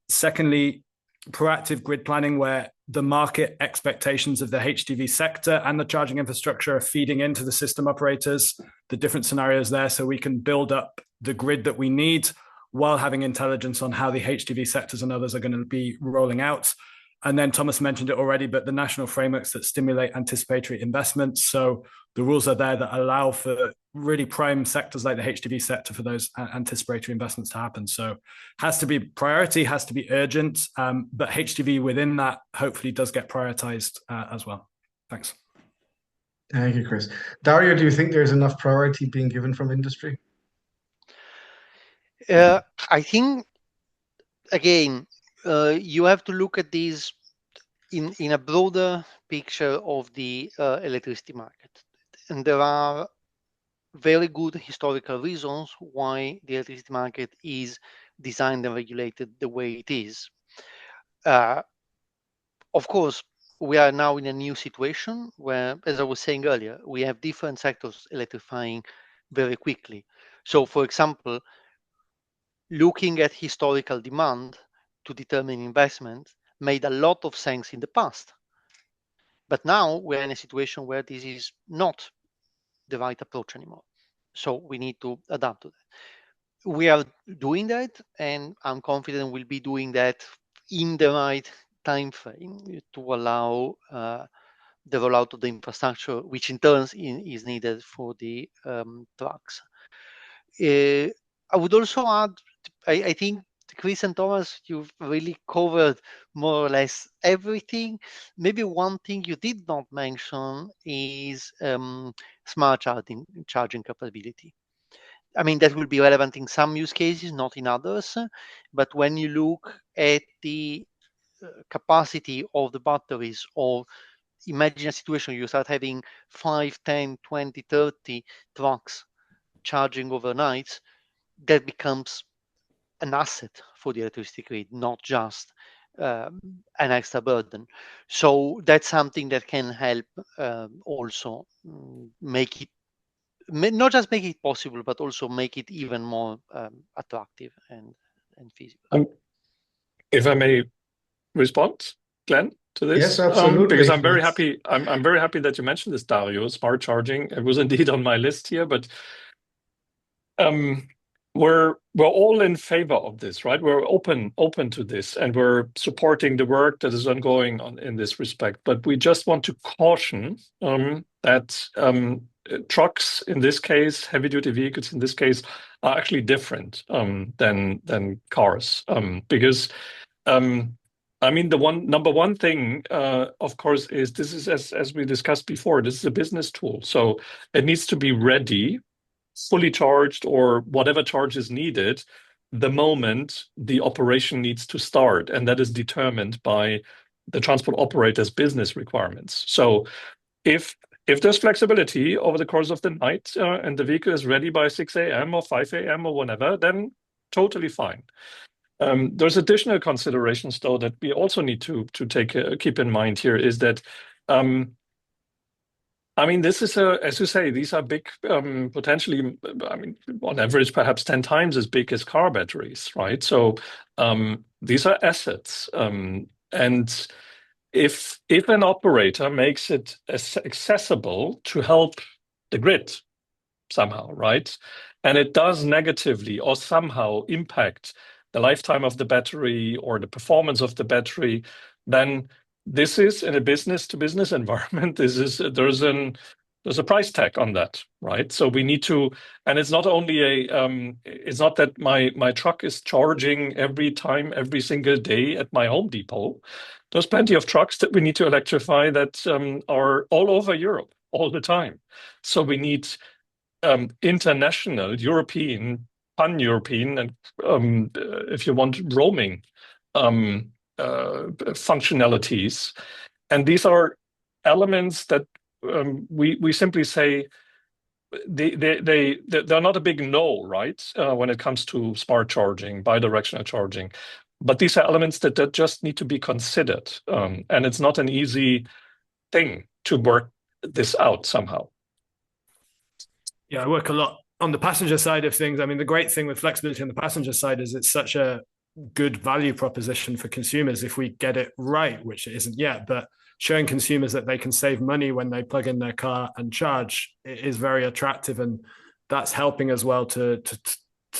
Secondly, proactive grid planning where the market expectations of the HDV sector and the charging infrastructure are feeding into the system operators, the different scenarios there, so we can build up the grid that we need while having intelligence on how the HDV sectors and others are going to be rolling out. And then Thomas mentioned it already, but the national frameworks that stimulate anticipatory investments. So the rules are there that allow for really prime sectors like the HDV sector for those anticipatory investments to happen. So has to be priority, has to be urgent, but HDV within that hopefully does get prioritized as well. Thanks. Thank you, Chris. Dario, do you think there's enough priority being given from industry? I think, again, you have to look at these in a broader picture of the electricity market. And there are very good historical reasons why the electricity market is designed and regulated the way it is. Of course, we are now in a new situation where, as I was saying earlier, we have different sectors electrifying very quickly. So, for example, looking at historical demand to determine investment made a lot of sense in the past. But now we're in a situation where this is not the right approach anymore. So we need to adapt to that. We are doing that, and I'm confident we'll be doing that in the right time frame to allow the rollout of the infrastructure, which in turn is needed for the trucks. I would also add, I think Chris and Thomas, you've really covered more or less everything. Maybe one thing you did not mention is smart charging capability. I mean, that will be relevant in some use cases, not in others. But when you look at the capacity of the batteries, or imagine a situation you start having 5, 10, 20, 30 trucks charging overnight, that becomes an asset for the electricity grid, not just an extra burden. So that's something that can help also make it, not just make it possible, but also make it even more attractive and feasible. If I may respond, Glenn, to this? Yes, absolutely. Because I'm very happy. I'm very happy that you mentioned this, Dario. Smart charging. It was indeed on my list here, but we're all in favor of this, right? We're open to this, and we're supporting the work that is ongoing in this respect. But we just want to caution that trucks, in this case, heavy-duty vehicles, in this case, are actually different than cars, because I mean, the number one thing, of course, is this is as we discussed before. This is a business tool, so it needs to be ready, fully charged, or whatever charge is needed the moment the operation needs to start, and that is determined by the transport operator's business requirements. So if there's flexibility over the course of the night and the vehicle is ready by 6 a.m. or 5 a.m. or whenever, then totally fine. There's additional considerations, though, that we also need to keep in mind here, is that I mean, this is as you say, these are big, potentially, I mean, on average, perhaps 10 times as big as car batteries, right? So these are assets. And if an operator makes it accessible to help the grid somehow, right? And it does negatively or somehow impact the lifetime of the battery or the performance of the battery, then this is, in a business-to-business environment, there's a price tag on that, right? So we need to, and it's not only it's not that my truck is charging every single day at my Home Depot. There's plenty of trucks that we need to electrify that are all over Europe all the time. So we need international, European, pan-European, and if you want, roaming functionalities. And these are elements that we simply say they're not a big no, right? When it comes to smart charging, bidirectional charging. But these are elements that just need to be considered. And it's not an easy thing to work this out somehow. Yeah, I work a lot on the passenger side of things. I mean, the great thing with flexibility on the passenger side is it's such a good value proposition for consumers if we get it right, which it isn't yet. But showing consumers that they can save money when they plug in their car and charge is very attractive. And that's helping as well to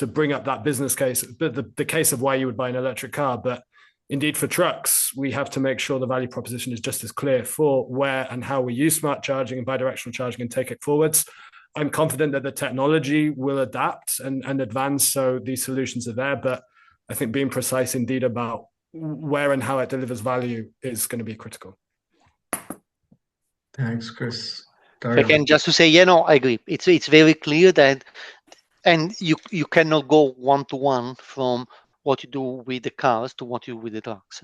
bring up that business case, but the case of why you would buy an electric car. But indeed, for trucks, we have to make sure the value proposition is just as clear for where and how we use smart charging and bidirectional charging and take it forwards. I'm confident that the technology will adapt and advance, so these solutions are there. But I think being precise indeed about where and how it delivers value is going to be critical. Thanks, Chris. Again, just to say, I agree. It's very clear that, and you cannot go one-to-one from what you do with the cars to what you do with the trucks.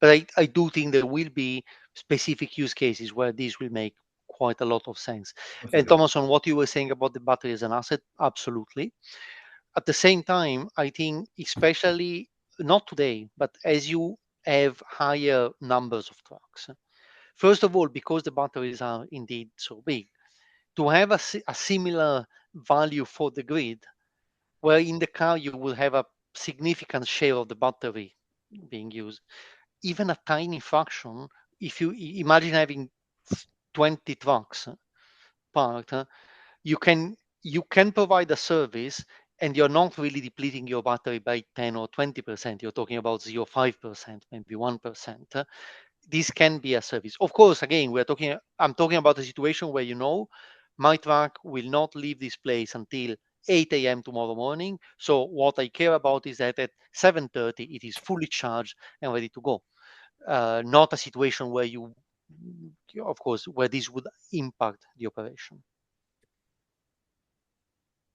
But I do think there will be specific use cases where this will make quite a lot of sense. Absolutely. And Thomas, on what you were saying about the battery as an asset, absolutely. At the same time, I think especially not today, but as you have higher numbers of trucks, first of all, because the batteries are indeed so big, to have a similar value for the grid, where in the car you will have a significant share of the battery being used, even a tiny fraction. If you imagine having 20 trucks parked, you can provide a service and you're not really depleting your battery by 10 or 20%. You're talking about 0.5%, maybe 1%. This can be a service. Of course, again, I'm talking about a situation where my truck will not leave this place until 8 a.m. tomorrow morning. So what I care about is that at 7:30 it is fully charged and ready to go. Not a situation where where this would impact the operation.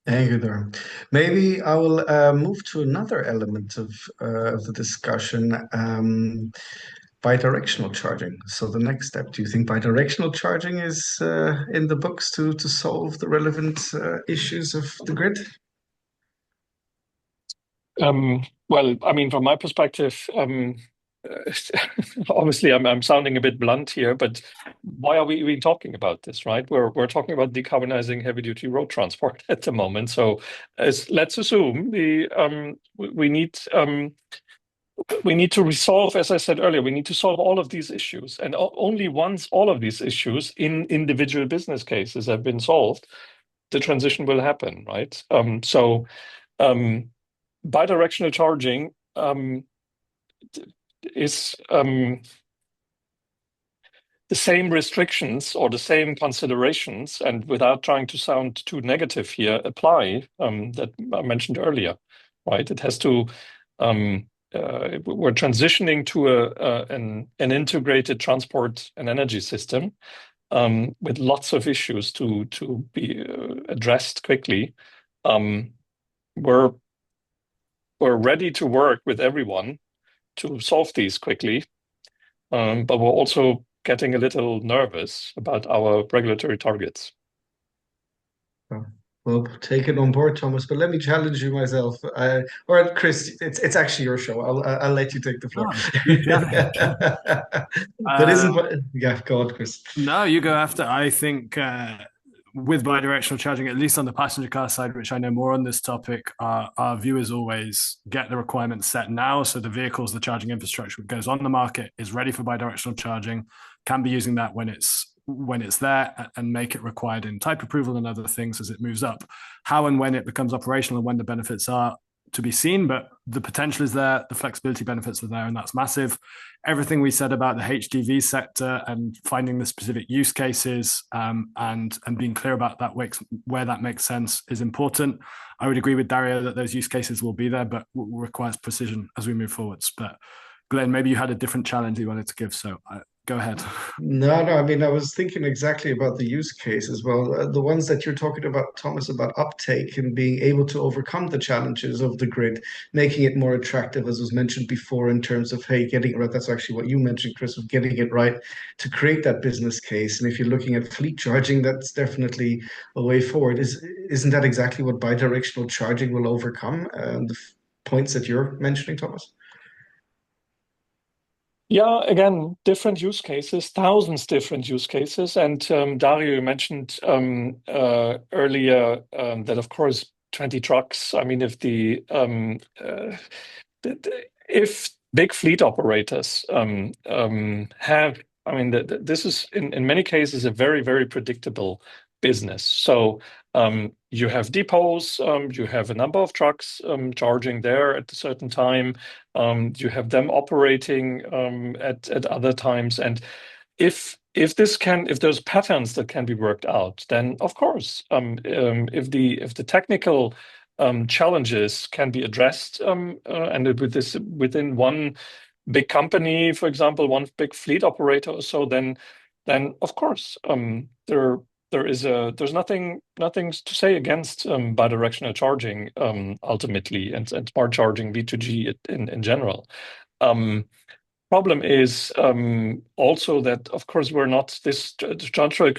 Thank you, Doran. Maybe I will move to another element of the discussion, bidirectional charging. So the next step, do you think bidirectional charging is in the books to solve the relevant issues of the grid? Well, I mean, from my perspective, obviously I'm sounding a bit blunt here, but why are we even talking about this, right? We're talking about decarbonizing heavy duty road transport at the moment. So let's assume we need to resolve, as I said earlier, we need to solve all of these issues. And only once all of these issues in individual business cases have been solved, the transition will happen, right? Bidirectional charging is the same restrictions or the same considerations, and without trying to sound too negative here, apply that I mentioned earlier, right? It has to, we're transitioning to an integrated transport and energy system with lots of issues to be addressed quickly. We're ready to work with everyone to solve these quickly, but we're also getting a little nervous about our regulatory targets. Well, take it on board, Thomas, but let me challenge you myself. Or Chris, it's actually your show. I'll let you take the floor. Oh, yeah, go on, Chris. No, you go after. I think with bidirectional charging, at least on the passenger car side, which I know more on this topic, our view is always get the requirements set now. So the vehicles, the charging infrastructure that goes on the market is ready for bidirectional charging, can be using that when it's there, and make it required in type approval and other things as it moves up. How and when it becomes operational and when the benefits are to be seen, but the potential is there, the flexibility benefits are there, and that's massive. Everything we said about the HDV sector and finding the specific use cases and being clear about that where that makes sense is important. I would agree with Dario that those use cases will be there, but requires precision as we move forwards. But Glenn, maybe you had a different challenge you wanted to give, so go ahead. No, I mean, I was thinking exactly about the use case as well. The ones that you're talking about, Thomas, about uptake and being able to overcome the challenges of the grid, making it more attractive, as was mentioned before, in terms of, hey, getting it right. That's actually what you mentioned, Chris, of getting it right to create that business case. And if you're looking at fleet charging, that's definitely a way forward. Isn't that exactly what bidirectional charging will overcome? The points that you're mentioning, Thomas? Yeah, again, different use cases, thousands different use cases. And Dario, you mentioned earlier that, of course, 20 trucks. I mean, if if big fleet operators have, I mean, this is in many cases a very, very predictable business. So you have depots, you have a number of trucks charging there at a certain time. You have them operating at other times, and if there's patterns that can be worked out, then of course, if the technical challenges can be addressed, and within one big company, for example, one big fleet operator or so, then of course there's nothing to say against bidirectional charging ultimately, and smart charging V2G in general. Problem is also that, of course, we're not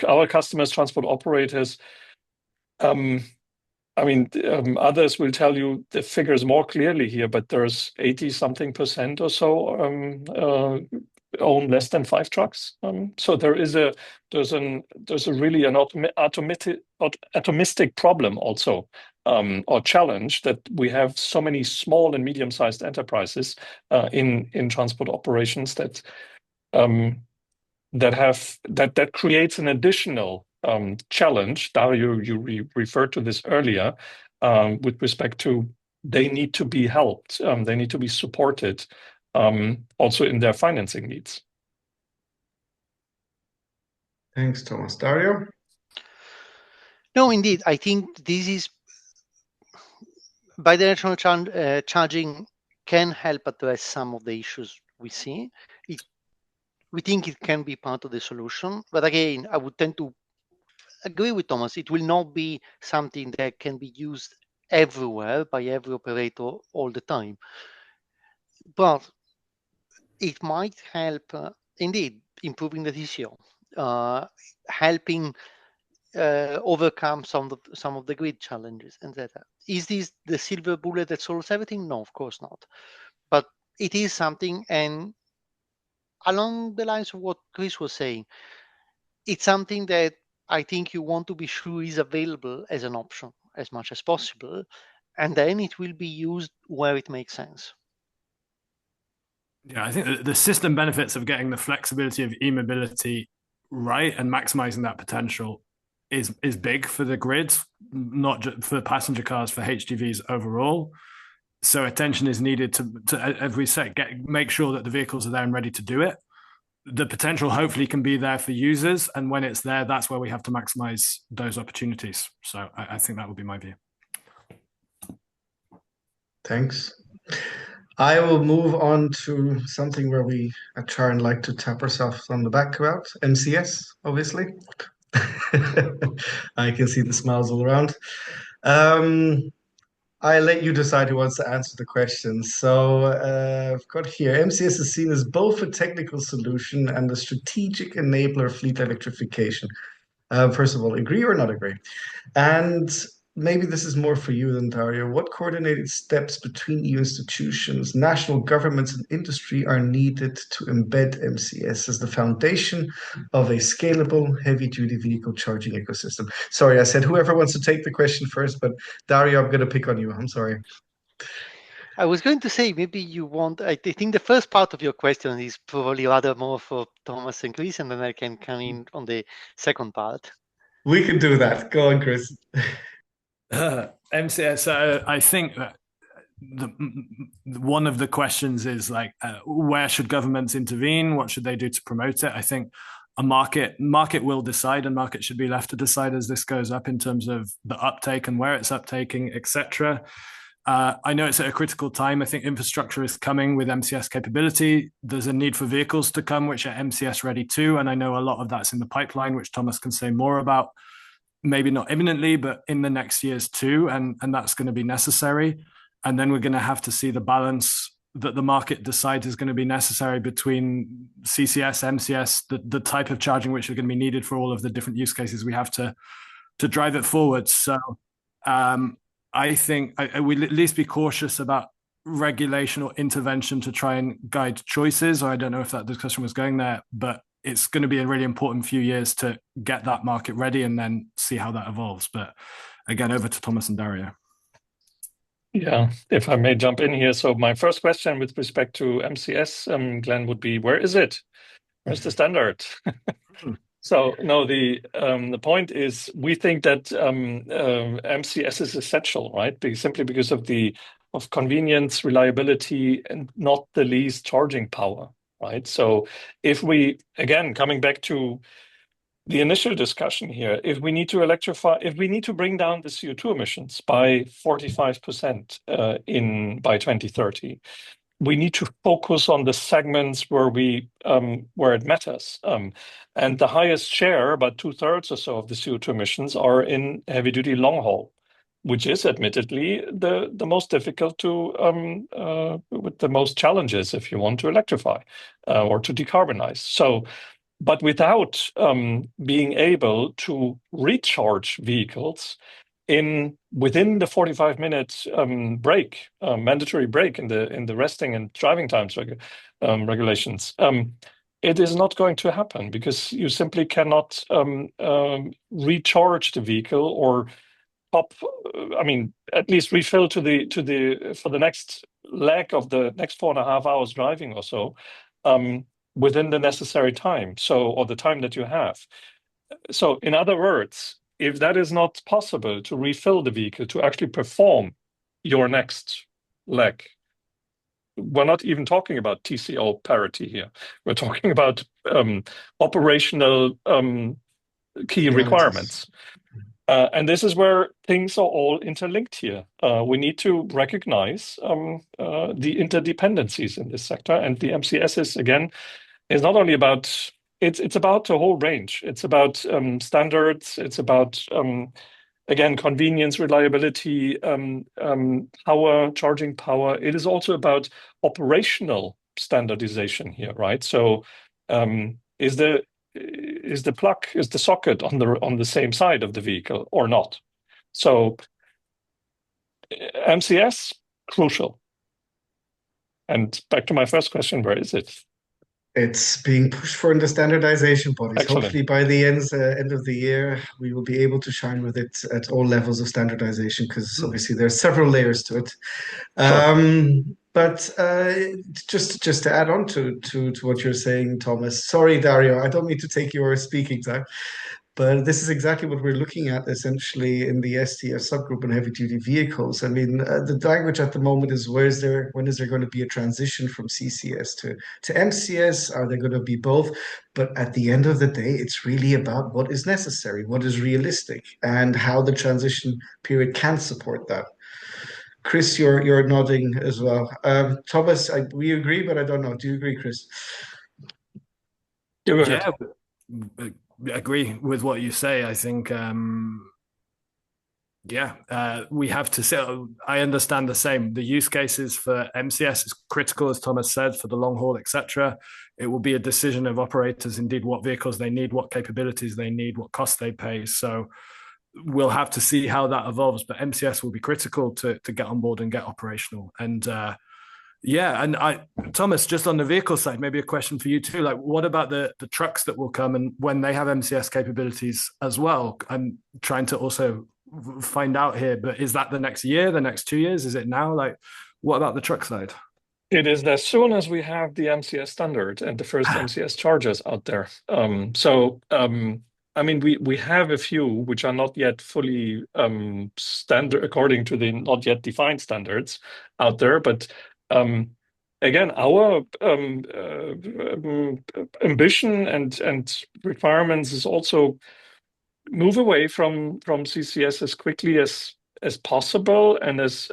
our customers, transport operators. I mean, others will tell you the figures more clearly here, but there's 80-something% or so own less than 5 trucks. So there's a really an atomistic problem also, or challenge, that we have so many small and medium-sized enterprises in transport operations that creates an additional challenge. Dario, you referred to this earlier, with respect to they need to be helped, they need to be supported, also in their financing needs. Thanks, Thomas. Dario? No, indeed, I think this is bidirectional charging can help address some of the issues we see. We think it can be part of the solution, but again, I would tend to agree with Thomas. It will not be something that can be used everywhere by every operator all the time, but it might help, indeed, improving the TCO, helping overcome some of the grid challenges, etc. Is this the silver bullet that solves everything? No, of course not. But it is something, and along the lines of what Chris was saying, it's something that I think you want to be sure is available as an option as much as possible, and then it will be used where it makes sense. Yeah, I think the system benefits of getting the flexibility of e-mobility right and maximizing that potential is big for the grids, not just for passenger cars, for HDVs overall. So attention is needed to as we say, make sure that the vehicles are there and ready to do it. The potential hopefully can be there for users, and when it's there, that's where we have to maximize those opportunities. So I think that would be my view. Thanks. I will move on to something where we at CharIN like to tap ourselves on the back about, MCS, obviously. I can see the smiles all around. I let you decide who wants to answer the question. So I've got here, MCS is seen as both a technical solution and a strategic enabler of fleet electrification. First of all, agree or not agree? And maybe this is more for you than Dario. What coordinated steps between EU institutions, national governments, and industry are needed to embed MCS as the foundation of a scalable heavy-duty vehicle charging ecosystem? Sorry, I said whoever wants to take the question first, but Dario, I'm going to pick on you. I'm sorry. I was going to say maybe you want. I think the first part of your question is probably rather more for Thomas and Chris, and then I can come in on the second part. We can do that. Go on, Chris. MCS. I think that one of the questions is like, where should governments intervene? What should they do to promote it? I think a market will decide, and market should be left to decide as this goes up in terms of the uptake and where it's uptaking, etc. I know it's at a critical time. I think infrastructure is coming with MCS capability. There's a need for vehicles to come, which are MCS ready too. And I know a lot of that's in the pipeline, which Thomas can say more about. Maybe not imminently, but in the next years too. And that's going to be necessary. And then we're going to have to see the balance that the market decides is going to be necessary between CCS, MCS, the type of charging which is going to be needed for all of the different use cases we have to drive it forward. So I think we'll at least be cautious about regulation or intervention to try and guide choices. Or I don't know if that discussion was going there, but it's going to be a really important few years to get that market ready and then see how that evolves. But again, over to Thomas and Dario. Yeah, if I may jump in here. So my first question with respect to MCS, Glenn, would be, where is it? Where's the standard? So no, the point is we think that MCS is essential, right? Simply because of convenience, reliability, and not the least charging power, right? So if we, again, coming back to the initial discussion here, if we need to electrify, if we need to bring down the CO2 emissions by 45% by 2030, we need to focus on the segments where it matters. And the highest share, about 2/3 or so of the CO2 emissions, are in heavy duty long haul, which is admittedly the most difficult with the most challenges if you want to electrify or to decarbonize. So, but without being able to recharge vehicles within the 45-minute mandatory break in the resting and driving times regulations, it is not going to happen because you simply cannot recharge the vehicle or at least refill for the next leg of the next 4.5 hours driving or so within the necessary time, or the time that you have. So, in other words, if that is not possible to refill the vehicle to actually perform your next leg, we're not even talking about TCO parity here. We're talking about operational key requirements. And this is where things are all interlinked here. We need to recognize the interdependencies in this sector. And the MCS is not only about, it's about the whole range. It's about standards. It's about, again, convenience, reliability, charging power. It is also about operational standardization here, right? So is the socket on the same side of the vehicle or not? So MCS, crucial. And back to my first question, where is it? It's being pushed for in the standardization bodies. Excellent. Hopefully by the end of the year, we will be able to shine with it at all levels of standardization, because obviously there are several layers to it. Sure. But just to add on to what you're saying, Thomas, sorry, Dario, I don't mean to take your speaking time, but this is exactly what we're looking at essentially in the STF subgroup in heavy duty vehicles. I mean, the language at the moment is when is there going to be a transition from CCS to MCS? Are there going to be both? But at the end of the day, it's really about what is necessary, what is realistic, and how the transition period can support that. Chris, you're nodding as well. Thomas, we agree, but I don't know. Do you agree, Chris? Yeah, agree with what you say. I think, we have to say, I understand the same. The use cases for MCS is critical, as Thomas said, for the long haul, etc. It will be a decision of operators, indeed, what vehicles they need, what capabilities they need, what costs they pay. So we'll have to see how that evolves. But MCS will be critical to get on board and get operational. And yeah, and Thomas, just on the vehicle side, maybe a question for you too. Like, what about the trucks that will come and when they have MCS capabilities as well? I'm trying to also find out here, but is that the next year, the next 2 years? Is it now? Like, what about the truck side? It is as soon as we have the MCS standard and the first MCS chargers out there. I mean, we have a few which are not yet fully standard according to the not yet defined standards out there, but again, our ambition and requirements is also move away from CCS as quickly as possible and as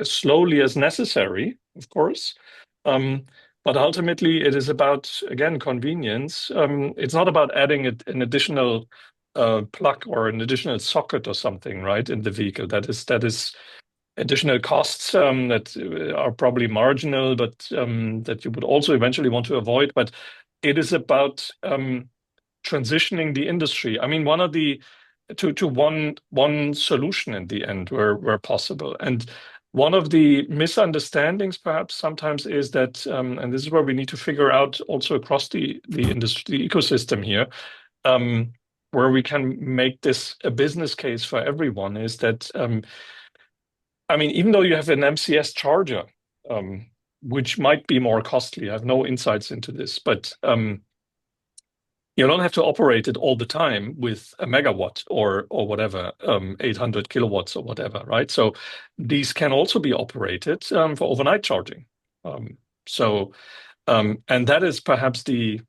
slowly as necessary, of course. But ultimately, it is about, again, convenience. It's not about adding an additional plug or an additional socket or something, right, in the vehicle. That is additional costs that are probably marginal, but that you would also eventually want to avoid. But it is about transitioning the industry. I mean, one of the to one solution in the end where possible. And one of the misunderstandings perhaps sometimes is that, and this is where we need to figure out also across the industry, the ecosystem here, where we can make this a business case for everyone, is that, I mean, even though you have an MCS charger, which might be more costly, I have no insights into this, but you don't have to operate it all the time with a megawatt or whatever, 800 kilowatts or whatever, right? So these can also be operated for overnight charging. And that is perhaps the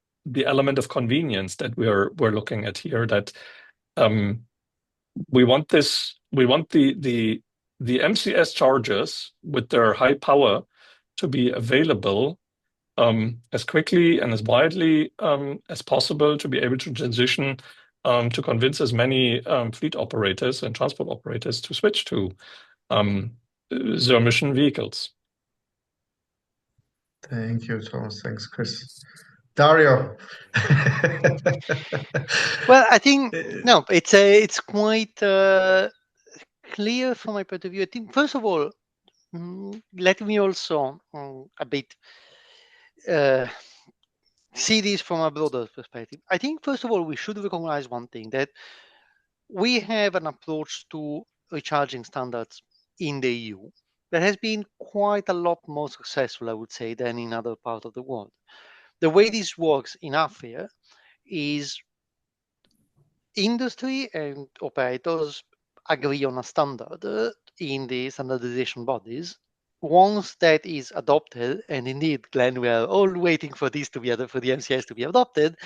element of convenience that we're looking at here. That we want the MCS chargers with their high power to be available as quickly and as widely as possible, to be able to transition to convince as many fleet operators and transport operators to switch to zero-emission vehicles. Thank you, Thomas. Thanks, Chris. Dario. Well, I think no, it's quite clear from my point of view. I think first of all, let me also a bit see this from a broader perspective. I think first of all we should recognize one thing, that we have an approach to recharging standards in the EU that has been quite a lot more successful, I would say, than in other parts of the world. The way this works in AFIR is industry and operators agree on a standard in the standardization bodies. Once that is adopted, and indeed, Glenn, we are all waiting for this to be for the MCS to be adopted,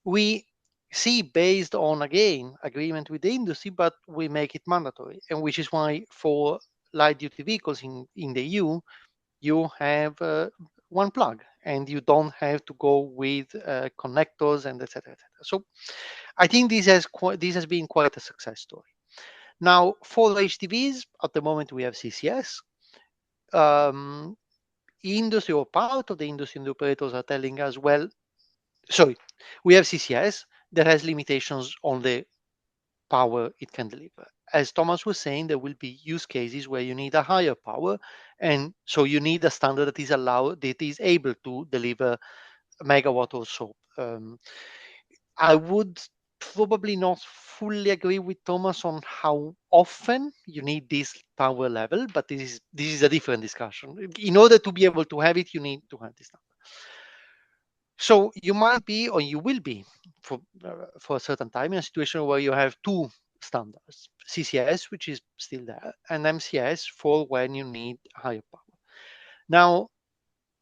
we see, based on, again, agreement with the industry, but we make it mandatory, and which is why for light-duty vehicles in the EU, you have one plug, and you don't have to go with connectors and etc. So I think this has been quite a success story. Now, for HDVs, at the moment we have CCS. Industry, or part of the industry and the operators, are telling us, well, sorry, we have CCS that has limitations on the power it can deliver. As Thomas was saying, there will be use cases where you need a higher power, and so you need a standard that is able to deliver a megawatt or so. I would probably not fully agree with Thomas on how often you need this power level, but this is a different discussion. In order to be able to have it, you need to have this number. So you might be, or you will be, for a certain time, in a situation where you have two standards: CCS, which is still there, and MCS for when you need higher power. Now,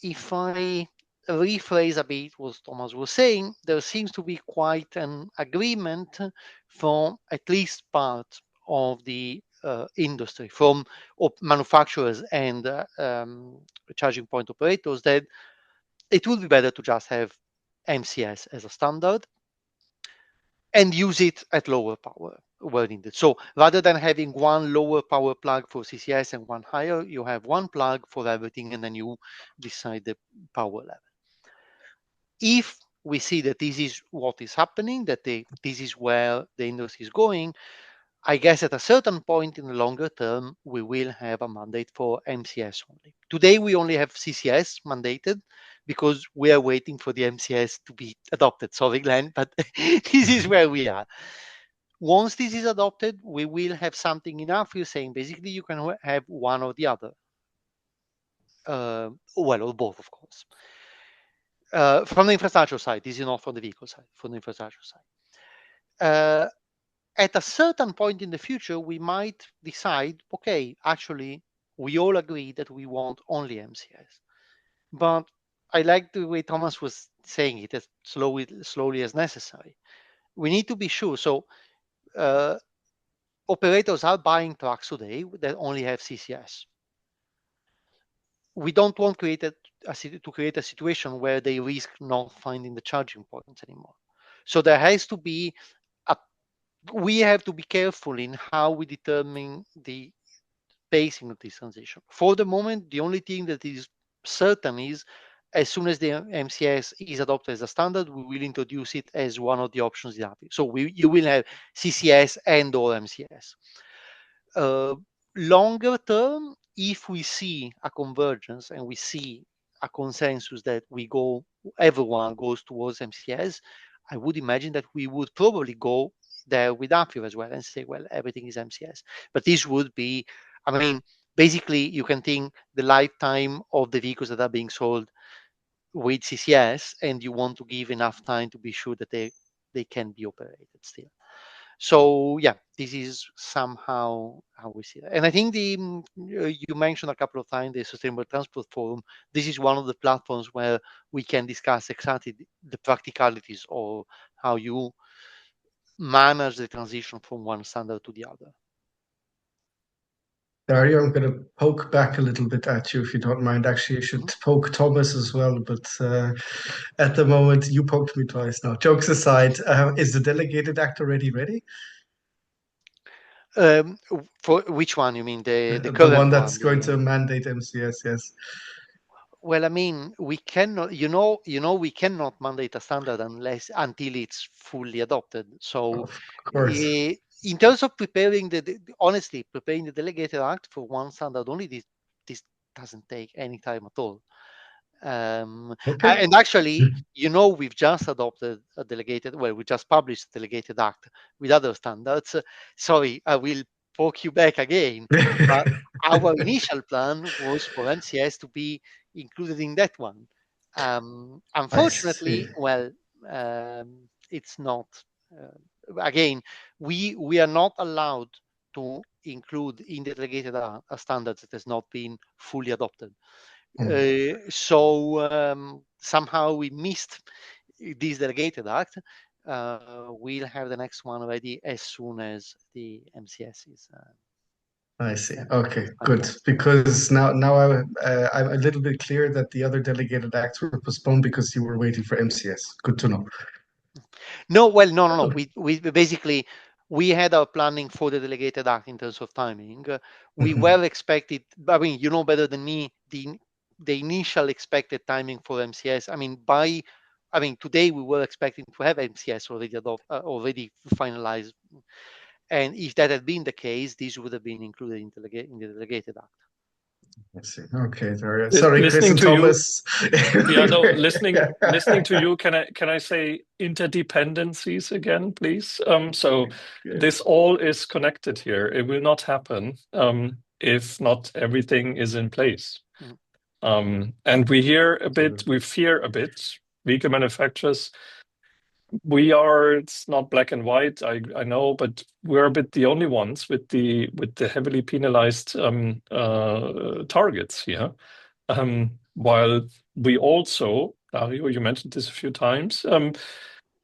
if I rephrase a bit what Thomas was saying, there seems to be quite an agreement from at least part of the industry, from manufacturers and charging point operators, that it would be better to just have MCS as a standard and use it at lower power where needed. So rather than having one lower power plug for CCS and one higher, you have one plug for everything, and then you decide the power level. If we see that this is what is happening, that this is where the industry is going. I guess at a certain point in the longer term, we will have a mandate for MCS only. Today, we only have CCS mandated because we are waiting for the MCS to be adopted. Sorry, Glenn, but this is where we are. Once this is adopted, we will have something enough. You're saying basically you can have one or the other. Well, or both, of course. From the infrastructure side, this is not from the vehicle side, from the infrastructure side. At a certain point in the future, we might decide, okay, actually, we all agree that we want only MCS. But I like the way Thomas was saying it, as slowly as necessary. We need to be sure. So operators are buying trucks today that only have CCS. We don't want to create a situation where they risk not finding the charging points anymore. So there has to be we have to be careful in how we determine the pacing of this transition. For the moment, the only thing that is certain is as soon as the MCS is adopted as a standard, we will introduce it as one of the options in API. So you will have CCS and or MCS. Longer term, if we see a convergence and we see a consensus that everyone goes towards MCS, I would imagine that we would probably go there with API as well and say, well, everything is MCS. But this would be, basically you can think the lifetime of the vehicles that are being sold with CCS, and you want to give enough time to be sure that they can be operated still. So yeah, this is somehow how we see it. And I think you mentioned a couple of times the Sustainable Transport Forum. This is one of the platforms where we can discuss exactly the practicalities of how you manage the transition from one standard to the other. Dario, I'm going to poke back a little bit at you, if you don't mind. Actually, you should poke Thomas as well, but at the moment, you poked me twice now. Jokes aside, is the delegated act already ready? For which one? You mean the current one that's going to mandate MCS? Yes. Well, we cannot. We cannot mandate a standard until it's fully adopted. So, of course. In terms of preparing preparing the delegated act for one standard only, this doesn't take any time at all. Okay. And actually, we've just adopted a delegated. Well, we just published a delegated act with other standards. Sorry, I will poke you back again. But our initial plan was for MCS to be included in that one. Unfortunately, it's not. Again, we are not allowed to include in the delegated a standard that has not been fully adopted. So somehow we missed this delegated act. We'll have the next one ready as soon as the MCS is. I see. Okay, good. Because now I'm a little bit clear that the other delegated acts were postponed because you were waiting for MCS. Good to know. No. We basically we had our planning for the delegated act in terms of timing. We were expected. Better than me the initial expected timing for MCS. Today we were expecting to have MCS already finalized. And if that had been the case, this would have been included in the delegated act. I see. Okay, sorry, Chris and Thomas. Listening to you, can I say interdependencies again, please? This all is connected here. It will not happen if not everything is in place. And we fear a bit, vehicle manufacturers. It's not black and white, I know, but we're a bit the only ones with the heavily penalized targets here. While we also, Dario, you mentioned this a few times,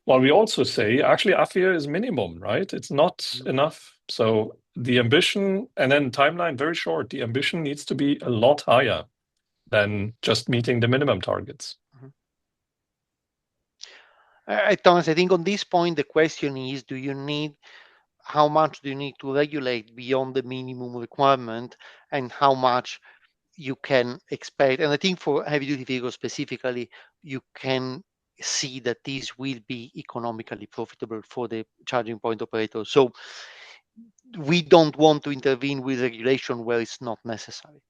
while we also say actually AFIR is minimum, right? It's not enough. So the ambition and then timeline very short. The ambition needs to be a lot higher than just meeting the minimum targets. Thomas, I think on this point, the question is, how much do you need to regulate beyond the minimum requirement and how much you can expect? And I think for heavy duty vehicles specifically, you can see that this will be economically profitable for the charging point operator. So we don't want to intervene with regulation where it's not necessary.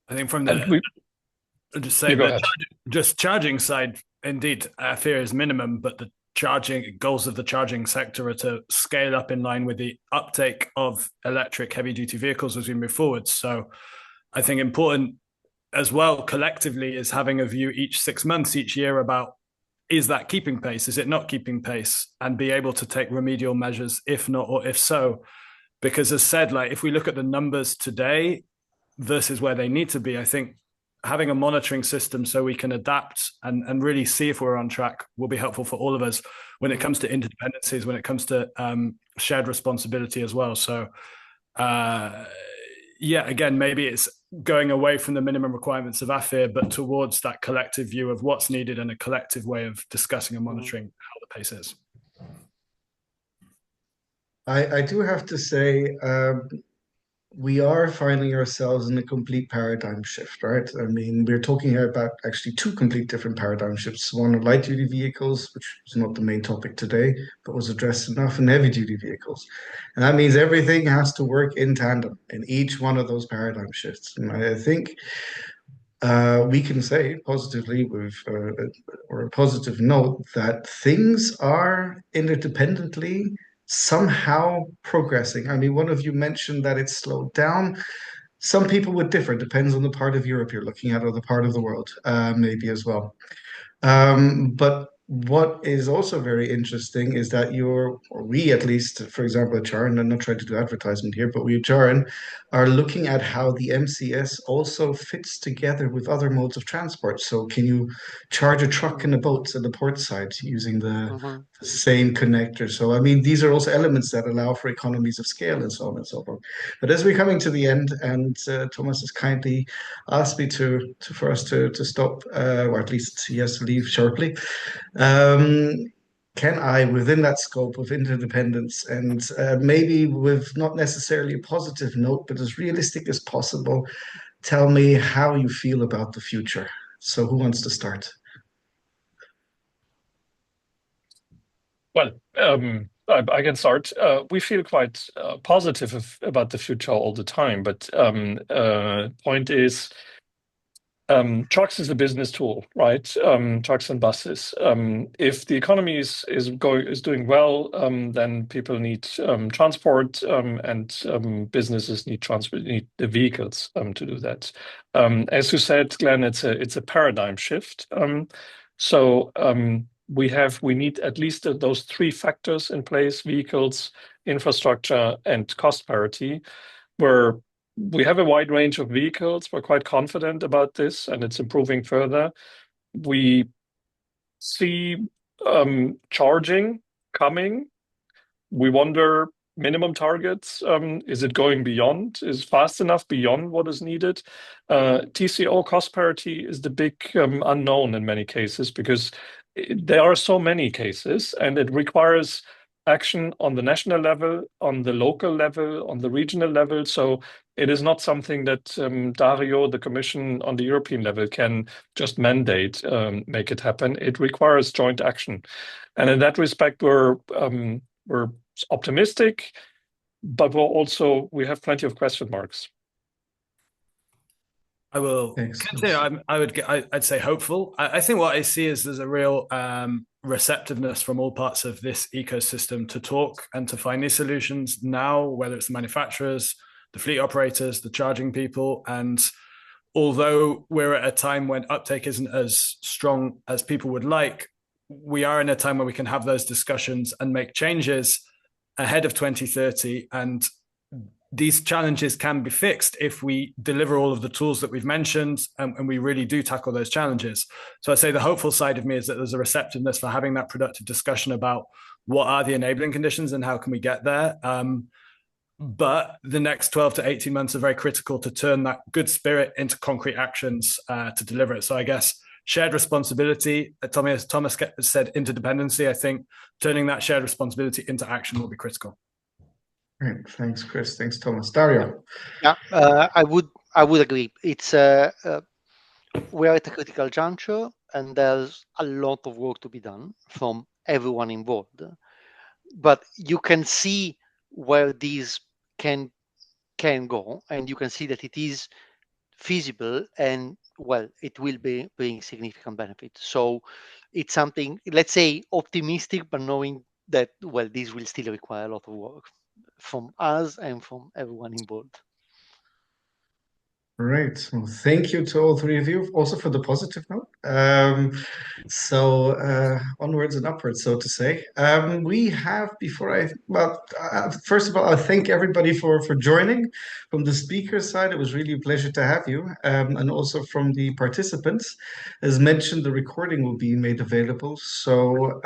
I think from the charging side, indeed, our fear is minimum, but the charging goals of the charging sector are to scale up in line with the uptake of electric heavy-duty vehicles as we move forward. So I think important as well collectively is having a view each 6 months, each year about, is that keeping pace? Is it not keeping pace? And be able to take remedial measures if not, or if so. Because as said, like if we look at the numbers today versus where they need to be, I think having a monitoring system so we can adapt and really see if we're on track will be helpful for all of us when it comes to interdependencies, when it comes to shared responsibility as well. So again, maybe it's going away from the minimum requirements of AFIR, but towards that collective view of what's needed and a collective way of discussing and monitoring how the pace is. I do have to say, we are finding ourselves in a complete paradigm shift, right? I mean, we're talking here about actually two complete different paradigm shifts. One on light-duty vehicles, which is not the main topic today, but was addressed enough, in heavy-duty vehicles. And that means everything has to work in tandem in each one of those paradigm shifts. And I think we can say positively or a positive note that things are interdependently somehow progressing. I mean, one of you mentioned that it's slowed down. Some people would differ. Depends on the part of Europe you're looking at or the part of the world, maybe as well. But what is also very interesting is that we at least, for example, at CharIN, I'm not trying to do advertisement here, but we at CharIN are looking at how the MCS also fits together with other modes of transport. So can you charge a truck and a boat at the port side using the same connector? So, I mean, these are also elements that allow for economies of scale and so on and so forth. But as we're coming to the end, and Thomas has kindly asked me for us to stop, or at least he has to leave shortly. Can I, within that scope of interdependence, and maybe with not necessarily a positive note, but as realistic as possible, tell me how you feel about the future? So who wants to start? Well, I can start. We feel quite positive about the future all the time, but point is, trucks is a business tool, right? Trucks and buses. If the economy is doing well, then people need transport, and businesses need the vehicles to do that. As you said, Glenn, it's a paradigm shift. We need at least those three factors in place: vehicles, infrastructure, and cost parity, where we have a wide range of vehicles. We're quite confident about this, and it's improving further. We see charging coming. We wonder minimum targets. Is it going beyond? Is fast enough beyond what is needed? TCO cost parity is the big unknown in many cases, because there are so many cases, and it requires action on the national level, on the local level, on the regional level. So it is not something that Dario, the Commission on the European level, can just mandate, make it happen. It requires joint action. And in that respect, we're optimistic, but we have plenty of question marks. I will continue. I'd say hopeful. I think what I see is there's a real receptiveness from all parts of this ecosystem to talk and to find these solutions now, whether it's the manufacturers, the fleet operators, the charging people. And although we're at a time when uptake isn't as strong as people would like, we are in a time where we can have those discussions and make changes ahead of 2030. And these challenges can be fixed if we deliver all of the tools that we've mentioned, and we really do tackle those challenges. So I'd say the hopeful side of me is that there's a receptiveness for having that productive discussion about what are the enabling conditions and how can we get there. But the next 12 to 18 months are very critical to turn that good spirit into concrete actions to deliver it. So I guess shared responsibility, Thomas said interdependency. I think turning that shared responsibility into action will be critical. Great, thanks, Chris. Thanks, Thomas. Dario. Yeah, I would agree. It's we are at a critical juncture, and there's a lot of work to be done from everyone involved. But you can see where these can go, and you can see that it is feasible, and well, it will bring significant benefits. So it's something, let's say, optimistic, but knowing that, well, this will still require a lot of work from us and from everyone involved. Right. Well, thank you to all three of you also for the positive note. Onwards and upwards, so to say. We have, first of all, I thank everybody for joining. From the speaker side, it was really a pleasure to have you. And also from the participants, as mentioned, the recording will be made available. So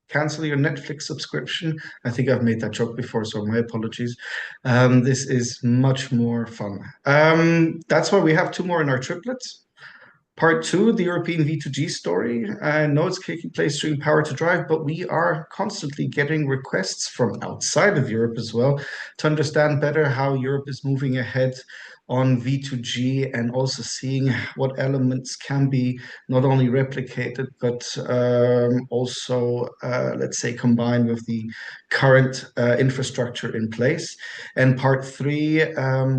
cancel your Netflix subscription. I think I've made that joke before, so my apologies. This is much more fun. That's why we have two more in our triplets. Part two, the European V2G story. I know it's taking place during Power to Drive, but we are constantly getting requests from outside of Europe as well to understand better how Europe is moving ahead on V2G, and also seeing what elements can be not only replicated, but also, let's say, combined with the current infrastructure in place. And part three,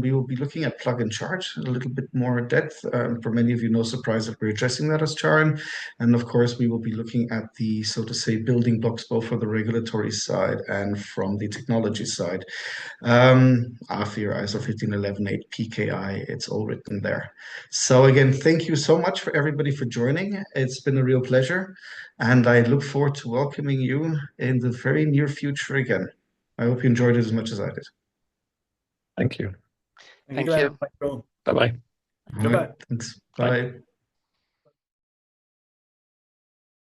we will be looking at plug and charge a little bit more depth. For many of you, no surprise that we're addressing that as CharIN. And of course, we will be looking at the, so to say, building blocks, both for the regulatory side and from the technology side. AFIR, ISO 15118, PKI, it's all written there. So again, thank you so much for everybody for joining. It's been a real pleasure, and I look forward to welcoming you in the very near future again. I hope you enjoyed it as much as I did. Thank you. Thank you. Cool. Bye-bye. All right, thanks. Bye.